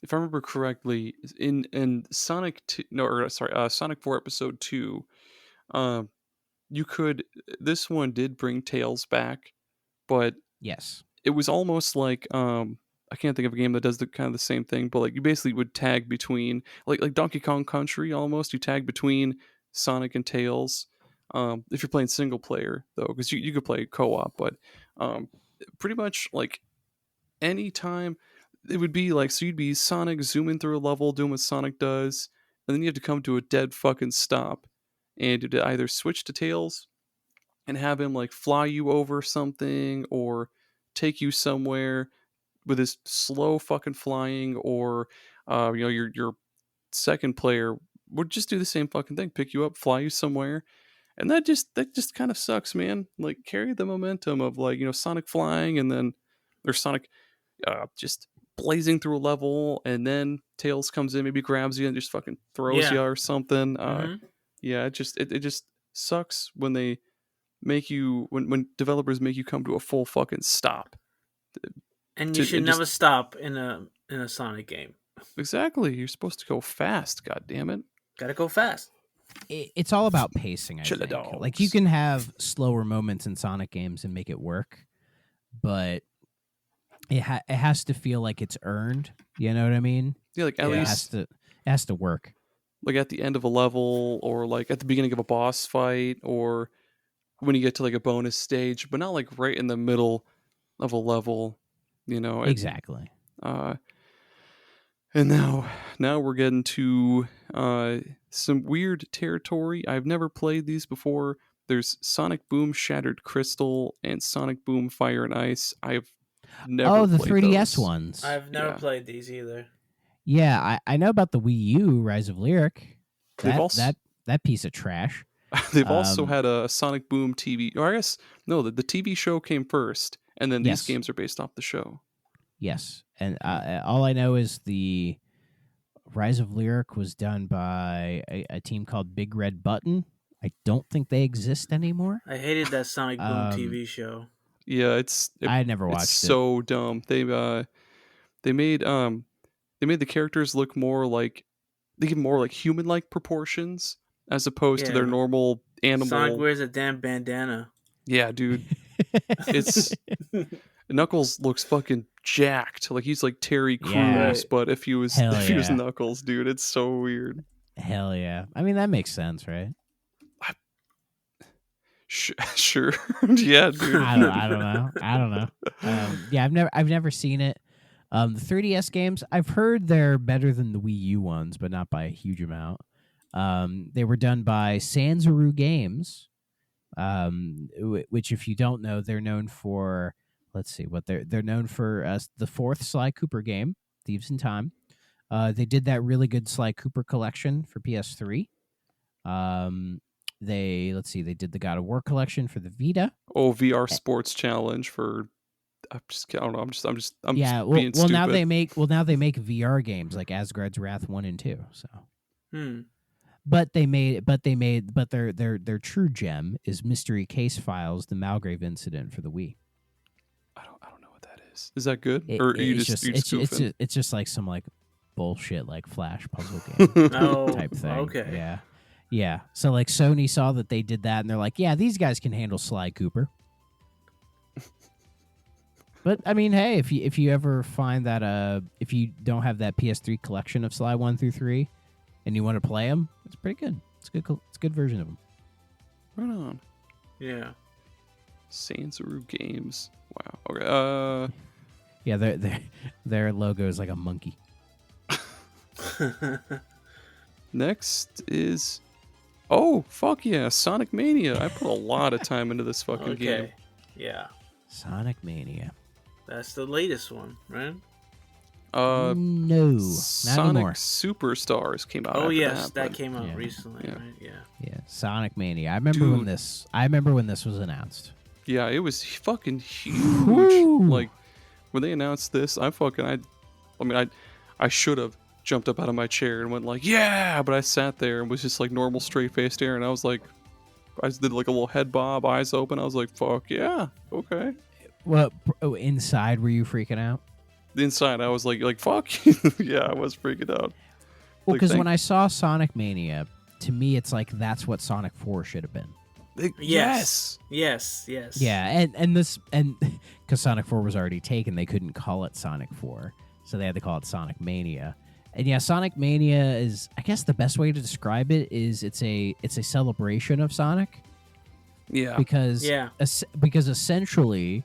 if I remember correctly, in Sonic Sonic 4 Episode 2, you could. This one did bring Tails back, but yes, it was almost like I can't think of a game that does the kind of the same thing. But like you basically would tag between like Donkey Kong Country almost. You tag between Sonic and Tails. If you're playing single player though, because you could play co-op, but pretty much like any time it would be like, so you'd be Sonic zooming through a level doing what Sonic does, and then you have to come to a dead fucking stop and to either switch to Tails and have him like fly you over something or take you somewhere with his slow fucking flying, or your second player would just do the same fucking thing, pick you up, fly you somewhere. And that just kind of sucks, man. Like, carry the momentum of like, Sonic flying, and then there's Sonic just blazing through a level, and then Tails comes in, maybe grabs you and just fucking throws you or something. Yeah, it just sucks when they make you when developers make you come to a full fucking stop. And you should never stop in a Sonic game. Exactly. You're supposed to go fast, god damn it. Gotta go fast. It's all about pacing, I think. Like, you can have slower moments in Sonic games and make it work, but it has to feel like it's earned. You know what I mean? Yeah, like at least it has to work. like at the end of a level, or like at the beginning of a boss fight, or when you get to like a bonus stage, but not like right in the middle of a level, you know. Exactly. Uh, and now we're getting to some weird territory. I've never played these before. There's Sonic Boom Shattered Crystal and Sonic Boom Fire and Ice. I've never the played 3DS those. ones. I've never Yeah. played these either. Yeah, I know about the Wii U Rise of Lyric. They've also That piece of trash. they've also had a Sonic Boom TV. Or I guess no, the TV show came first, and then these Yes. games are based off the show. Yes, and all I know is the Rise of Lyric was done by a team called Big Red Button. I don't think they exist anymore. I hated that Sonic Boom TV show. Yeah, I never watched it's it. so dumb. They made the characters look more like, they give more like human like proportions as opposed to their Yeah. normal animal. Sonic wears a damn bandana. Yeah, dude. It's Knuckles looks fucking jacked. Like he's like Terry Crews, Yeah. but if he was Hell he was yeah. Knuckles, dude, it's so weird. Hell yeah! I mean, that makes sense, right? Sure. Yeah, dude. I don't know. Yeah, I've never seen it. The 3DS games, I've heard they're better than the Wii U ones, but not by a huge amount. They were done by Sanzaru Games, which, if you don't know, they're known for. Let's see what they're known for. The fourth Sly Cooper game, Thieves in Time. They did that really good Sly Cooper collection for PS3. They did the God of War collection for the Vita. Oh, VR Sports Challenge for. I don't know. I'm just Yeah, being well stupid. now they make VR games like Asgard's Wrath 1 and 2. So, but their true gem is Mystery Case Files: The Malgrave Incident for the Wii. I don't know what that is. Is that good? Or are you just goofing? It's just like some like bullshit like Flash puzzle game type thing. Okay. Yeah. So like Sony saw that they did that and they're like, yeah, these guys can handle Sly Cooper. But I mean, hey, if you ever find that if you don't have that PS3 collection of Sly 1 through 3 and you want to play them, it's pretty good. It's good. It's a good version of them. Right on. Yeah. Sanzaru Games. Wow. Okay. Yeah, their logo is like a monkey. Next is, oh fuck yeah, Sonic Mania. I put a lot of time into this fucking game. Yeah. Sonic Mania. That's the latest one, right? No, not Sonic anymore. Superstars came out. Oh after yes, that but- came out yeah. recently, Yeah. right? Yeah. Yeah, Sonic Mania. I remember when this was announced. Yeah, it was fucking huge. Woo. Like when they announced this, I should have jumped up out of my chair and went like, yeah, but I sat there and was just like normal straight faced stare, and I was like, I just did like a little head bob, eyes open. I was like, fuck yeah, okay. What inside were you freaking out? Inside, I was like fuck yeah, I was freaking out. Well, Like, because when I saw Sonic Mania, to me it's like that's what Sonic 4 should have been. Yes. Yes. Yeah, and because Sonic 4 was already taken, they couldn't call it Sonic 4, so they had to call it Sonic Mania. And yeah, Sonic Mania is, I guess the best way to describe it is it's a celebration of Sonic. Yeah. Because essentially,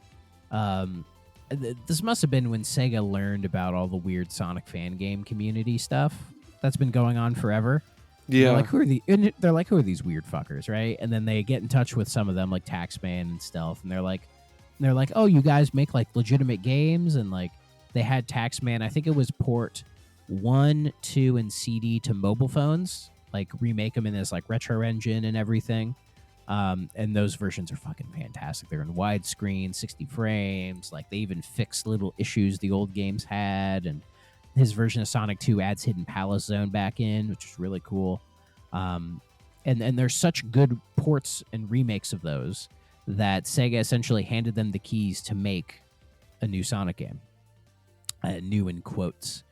this must have been when Sega learned about all the weird Sonic fan game community stuff that's been going on forever. Yeah. They're like, who are these weird fuckers, right? And then they get in touch with some of them, like Taxman and Stealth, and they're like, oh, you guys make like legitimate games, and like they had Taxman. I think it was port 1, 2, and CD to mobile phones, like remake them in this like retro engine and everything. And those versions are fucking fantastic. They're in widescreen, 60 frames. Like they even fixed little issues the old games had, and his version of Sonic 2 adds Hidden Palace Zone back in, which is really cool. And there's such good ports and remakes of those that Sega essentially handed them the keys to make a new Sonic game. New in quotes.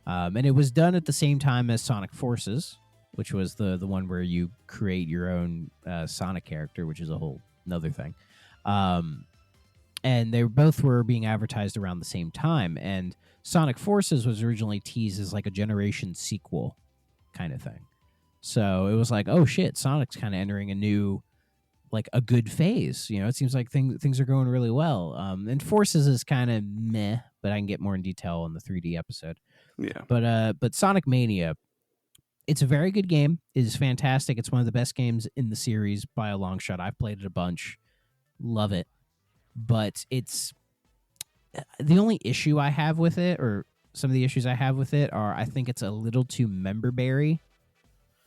And it was done at the same time as Sonic Forces, which was the one where you create your own Sonic character, which is a whole another thing. And they both were being advertised around the same time. And Sonic Forces was originally teased as like a generation sequel kind of thing. So it was like, oh shit, Sonic's kind of entering a new, like a good phase. You know, it seems like things are going really well. And Forces is kind of meh, but I can get more in detail on the 3D episode. Yeah. But Sonic Mania, it's a very good game. It is fantastic. It's one of the best games in the series by a long shot. I've played it a bunch. Love it. But it's the only issue I have with it, or some of the issues I have with it, are I think it's a little too member-berry.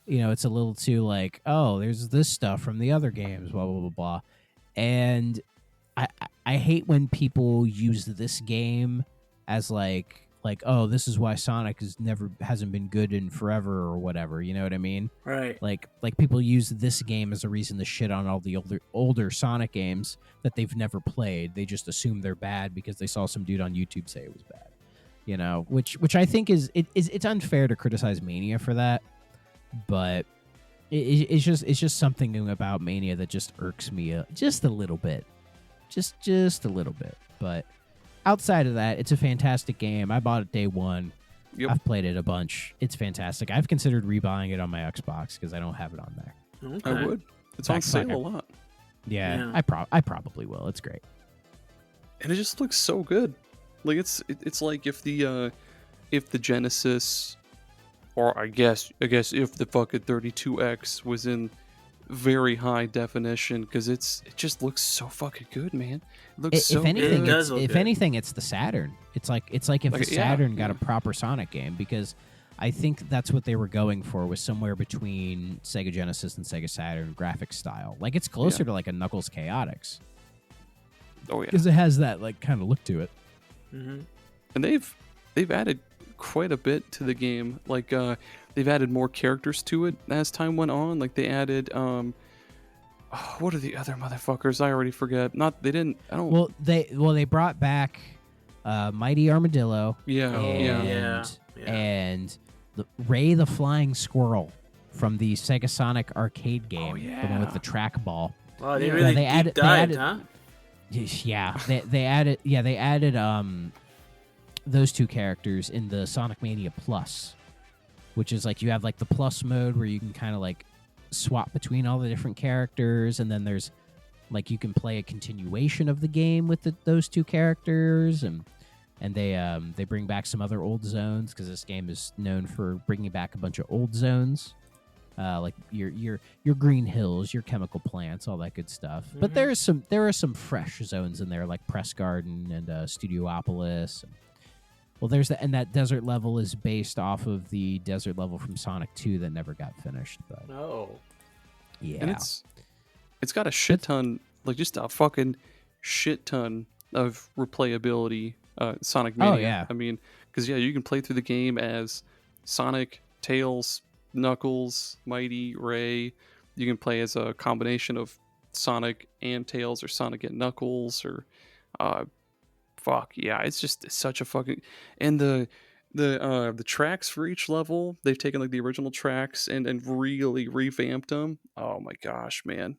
You know, it's a little too like, oh, there's this stuff from the other games, blah, blah, blah, blah. And I hate when people use this game as like, oh, this is why Sonic hasn't been good in forever or whatever. You know what I mean? Right. Like people use this game as a reason to shit on all the older Sonic games that they've never played. They just assume they're bad because they saw some dude on YouTube say it was bad. You know, which I think it's unfair to criticize Mania for that. But it's just something about Mania that just irks me just a little bit, just a little bit. But outside of that, it's a fantastic game. I bought it day one. Yep. I've played it a bunch. It's fantastic. I've considered rebuying it on my Xbox because I don't have it on there. Okay. I would. It's on sale a lot. Yeah. I probably will. It's great. And it just looks so good. Like it's like if the Genesis, or I guess if the fucking 32X was in very high definition, because it just looks so fucking good, man. It looks so if anything, good. If anything, it's the Saturn. It's like if the Saturn got a proper Sonic game, because I think that's what they were going for, was somewhere between Sega Genesis and Sega Saturn graphic style. Like it's closer to like a Knuckles Chaotix. Oh yeah, because it has that like kind of look to it. Mm-hmm. And they've added quite a bit to the game. Like they've added more characters to it as time went on. Like they added what are the other motherfuckers? I already forget. They brought back Mighty Armadillo. Yeah. And Ray the Flying Squirrel from the Sega Sonic arcade game, the one with the trackball. Wow, they really dived, huh? Yeah, they added those two characters in the Sonic Mania Plus, which is like you have like the Plus mode where you can kind of like swap between all the different characters, and then there's like you can play a continuation of the game with those two characters, and they bring back some other old zones, because this game is known for bringing back a bunch of old zones. Like your green hills, your chemical plants, all that good stuff. Mm-hmm. But there are some fresh zones in there, like Press Garden and Studiopolis. Well, there's that desert level is based off of the desert level from Sonic 2 that never got finished. But yeah, and it's got a shit ton, like just a fucking shit ton of replayability. Sonic Mania. Oh yeah, I mean, because you can play through the game as Sonic, Tails, Knuckles, Mighty, Ray. You can play as a combination of Sonic and Tails, or Sonic and Knuckles, or it's such a fucking, and the tracks for each level, they've taken like the original tracks and really revamped them. Oh my gosh, man,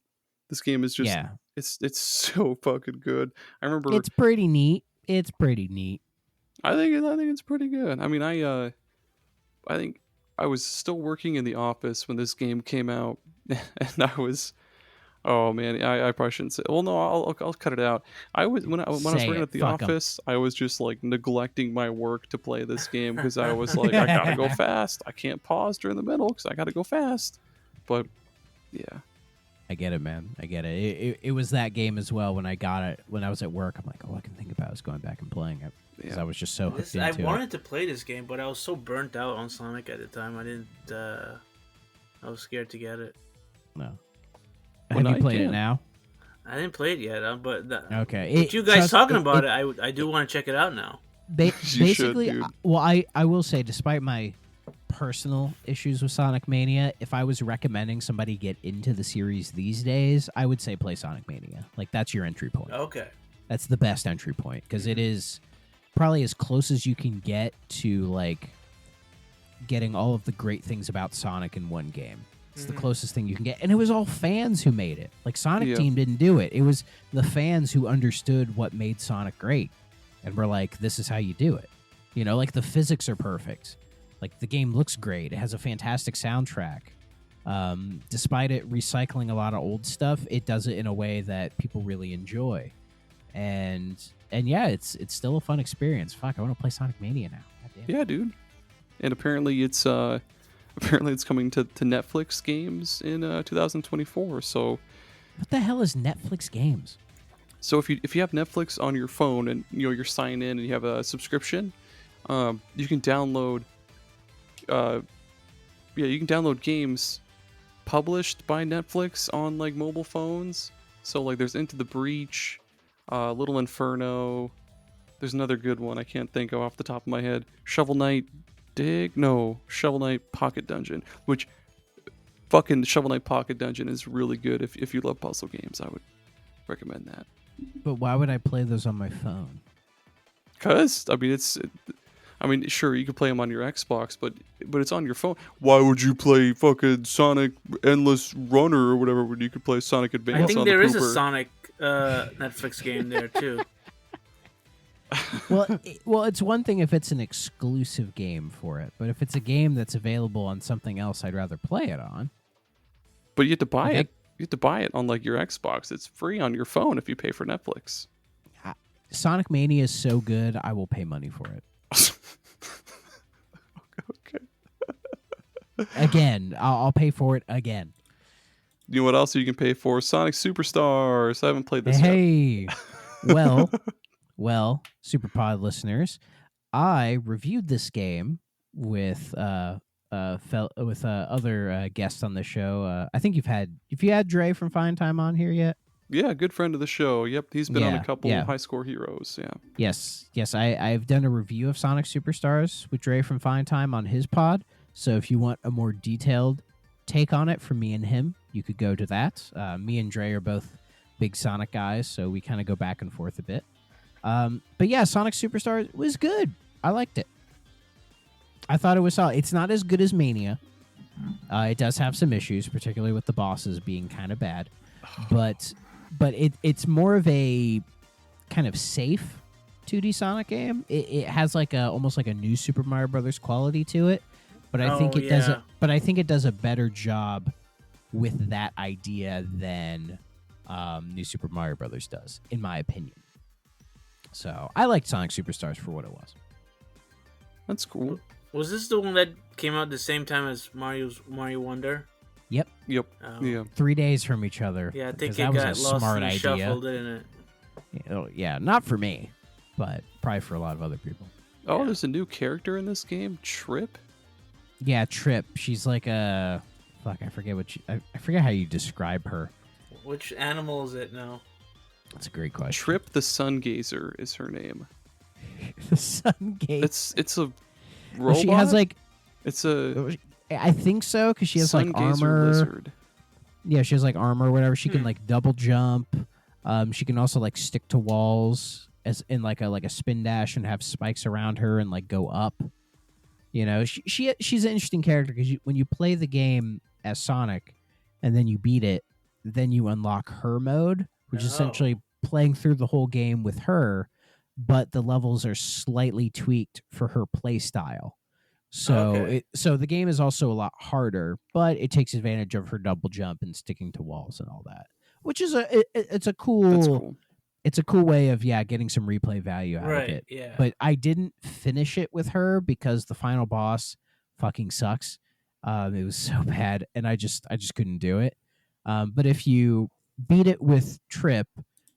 this game is just it's so fucking good. I remember it's pretty neat. I think it's pretty good. I mean, I think I was still working in the office when this game came out, and I was, oh man, I probably shouldn't say. Well, no, I'll cut it out. I was when I was working at the office, I was just like neglecting my work to play this game, because I was like, I gotta go fast. I can't pause during the middle because I gotta go fast. But yeah, I get it, man. I get it. It was that game as well when I got it. When I was at work, I'm like, all I can think about is going back and playing it, because I was just so hooked into it. I wanted to play this game, but I was so burnt out on Sonic at the time. I didn't. I was scared to get it. No. Have you played it now? I didn't play it yet, but okay. With you guys talking about it, I do want to check it out now. Basically, I will say, despite my personal issues with Sonic Mania, if I was recommending somebody get into the series these days, I would say play Sonic Mania. Like, that's your entry point. Okay. That's the best entry point, because it is probably as close as you can get to like getting all of the great things about Sonic in one game. It's the closest thing you can get. And it was all fans who made it. Like, Sonic Team didn't do it. It was the fans who understood what made Sonic great and were like, this is how you do it. You know, like, the physics are perfect. Like, the game looks great. It has a fantastic soundtrack. Despite it recycling a lot of old stuff, it does it in a way that people really enjoy. And yeah, it's still a fun experience. Fuck, I want to play Sonic Mania now. Goddamn. Yeah, dude. And apparently it's coming to Netflix games in 2024. So what the hell is Netflix games? So if you have Netflix on your phone and you're signed in and you have a subscription, you can download games published by Netflix on like mobile phones. So like there's Into the Breach, Little Inferno. There's another good one I can't think of off the top of my head. Shovel Knight Pocket Dungeon, which fucking Shovel Knight Pocket Dungeon is really good if you love puzzle games. I would recommend that. But why would I play those on my phone? Because sure, you could play them on your Xbox, but it's on your phone. Why would you play fucking Sonic Endless Runner or whatever when you could play Sonic Advance? I think on there the is a Pooper? Sonic Netflix game there too. Well, it's one thing if it's an exclusive game for it, but if it's a game that's available on something else, I'd rather play it on. But you have to buy it. You have to buy it on like your Xbox. It's free on your phone if you pay for Netflix. Sonic Mania is so good, I will pay money for it. Okay. Again, I'll pay for it again. You know what else you can pay for? Sonic Superstars. I haven't played this yet. Well, SuperPod listeners, I reviewed this game with other guests on the show. I think if you had Dre from Fine Time on here yet? Yeah, good friend of the show. Yep, he's been on a couple High Score Heroes. Yeah. Yes. I've done a review of Sonic Superstars with Dre from Fine Time on his pod. So if you want a more detailed take on it from me and him, you could go to that. Me and Dre are both big Sonic guys, so we kind of go back and forth a bit. But yeah, Sonic Superstars was good. I liked it. I thought it was solid. It's not as good as Mania. It does have some issues, particularly with the bosses being kind of bad. But it's more of a kind of safe 2D Sonic game. It has like almost like a new Super Mario Brothers quality to it. But I think it does a better job with that idea than New Super Mario Brothers does, in my opinion. So I liked Sonic Superstars for what it was. That's cool. Was this the one that came out the same time as Mario Wonder? Yep. Yeah. 3 days from each other. Yeah, I think it that got was a lost smart and idea. shuffled, didn't it? Yeah, not for me, but probably for a lot of other people. Oh, there's a new character in this game, Trip. Yeah, Trip. She's like a fuck. I forget how you describe her. Which animal is it now? That's a great question. Trip the Sun Gazer is her name. The Sun Gazer. It's a robot. She has like. It's a. I think so because she has Sun like Gazer armor. Lizard. Yeah, she has like armor or whatever. She can like double jump. She can also like stick to walls as in like a spin dash and have spikes around her and like go up. You know, she's an interesting character because when you play the game as Sonic and then you beat it, then you unlock her mode, which is essentially playing through the whole game with her, but the levels are slightly tweaked for her play style. So so the game is also a lot harder, but it takes advantage of her double jump and sticking to walls and all that, which is it's a cool. That's cool. It's a cool way of getting some replay value out of it. Yeah. But I didn't finish it with her because the final boss fucking sucks. It was so bad, and I just couldn't do it. But if you beat it with Trip,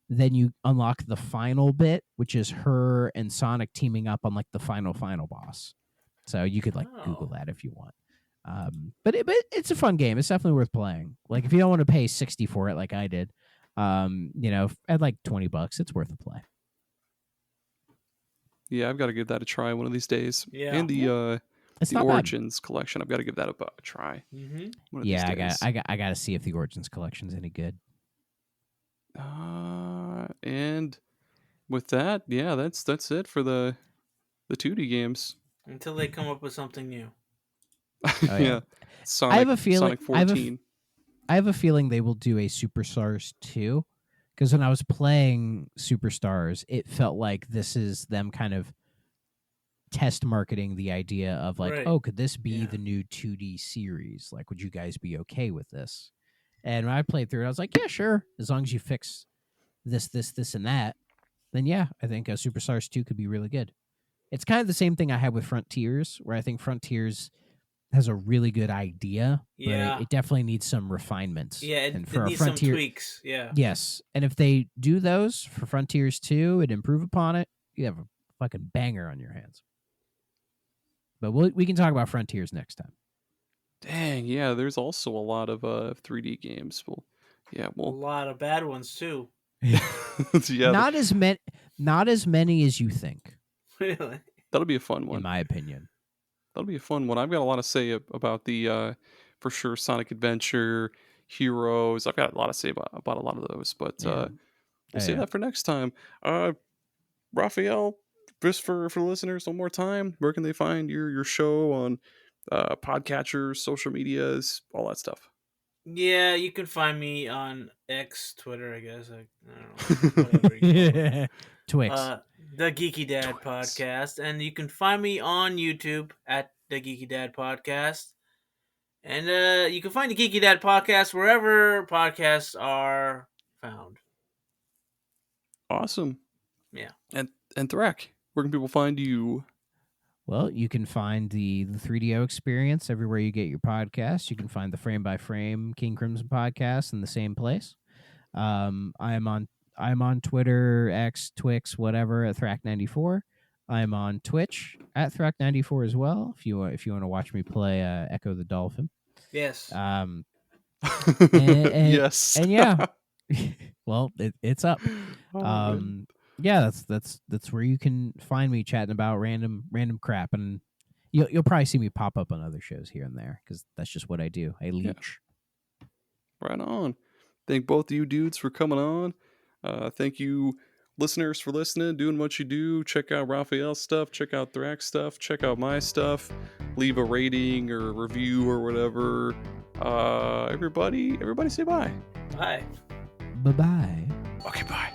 then you unlock the final bit, which is her and Sonic teaming up on like the final boss. So you could Google that if you want. But it's a fun game. It's definitely worth playing. Like if you don't want to pay $60 for it, like I did. At like $20, it's worth a play. Yeah, I've got to give that a try one of these days. Yeah, and the not Origins collection, I've got to give that a try. Mm-hmm. One of these days. I got to see if the Origins collection's any good. And with that, yeah, that's it for the 2D games. Until they come up with something new. Oh, yeah. Sonic, I have a feeling. Sonic 14. I have a feeling they will do a Superstars 2, because when I was playing Superstars, it felt like this is them kind of test marketing the idea of like, Right. oh, could this be Yeah. the new 2D series? Like, would you guys be okay with this? And when I played through it, I was like, yeah, sure. As long as you fix this, and that, then yeah, I think Superstars 2 could be really good. It's kind of the same thing I had with Frontiers, where I think Frontiers has a really good idea, Yeah. but it definitely needs some refinements. Yeah, and it for needs a Frontier, some tweaks. Yeah. Yes, and if they do those for Frontiers 2 and improve upon it, you have a fucking banger on your hands. But we can talk about Frontiers next time. Dang, yeah. There's also a lot of 3D games. A lot of bad ones too. Yeah, not as many as you think. Really? That'll be a fun one. In my opinion. That'll be a fun one. I've got a lot to say about the, for sure, Sonic Adventure, Heroes. I've got a lot to say about a lot of those, but we'll save that for next time. Raphael, just for the listeners, one more time, where can they find your show on podcatchers, social medias, all that stuff? Yeah, you can find me on X, Twitter, I guess. I don't know. Whatever you call it. Twix. The Geeky Dad Podcast. And you can find me on YouTube at the Geeky Dad Podcast. And you can find the Geeky Dad Podcast wherever podcasts are found. Awesome. Yeah. And Thrak, where can people find you? Well, you can find the 3DO experience everywhere you get your podcasts. You can find the Frame by Frame King Crimson podcast in the same place. I'm on Twitter, X, Twix, whatever at Thrak94. I'm on Twitch at Thrak94 as well. If you want to watch me play Echo the Dolphin. Yes. And Yes. And yeah. Well, it's up. Oh, yeah, that's where you can find me chatting about random crap, and you'll probably see me pop up on other shows here and there because that's just what I do. I leech. Yeah. Right on. Thank both of you dudes for coming on. Thank you, listeners, for listening, doing what you do. Check out Raphael's stuff. Check out Thrak's stuff. Check out my stuff. Leave a rating or a review or whatever. Everybody say bye. Bye. Bye-bye. Okay, bye.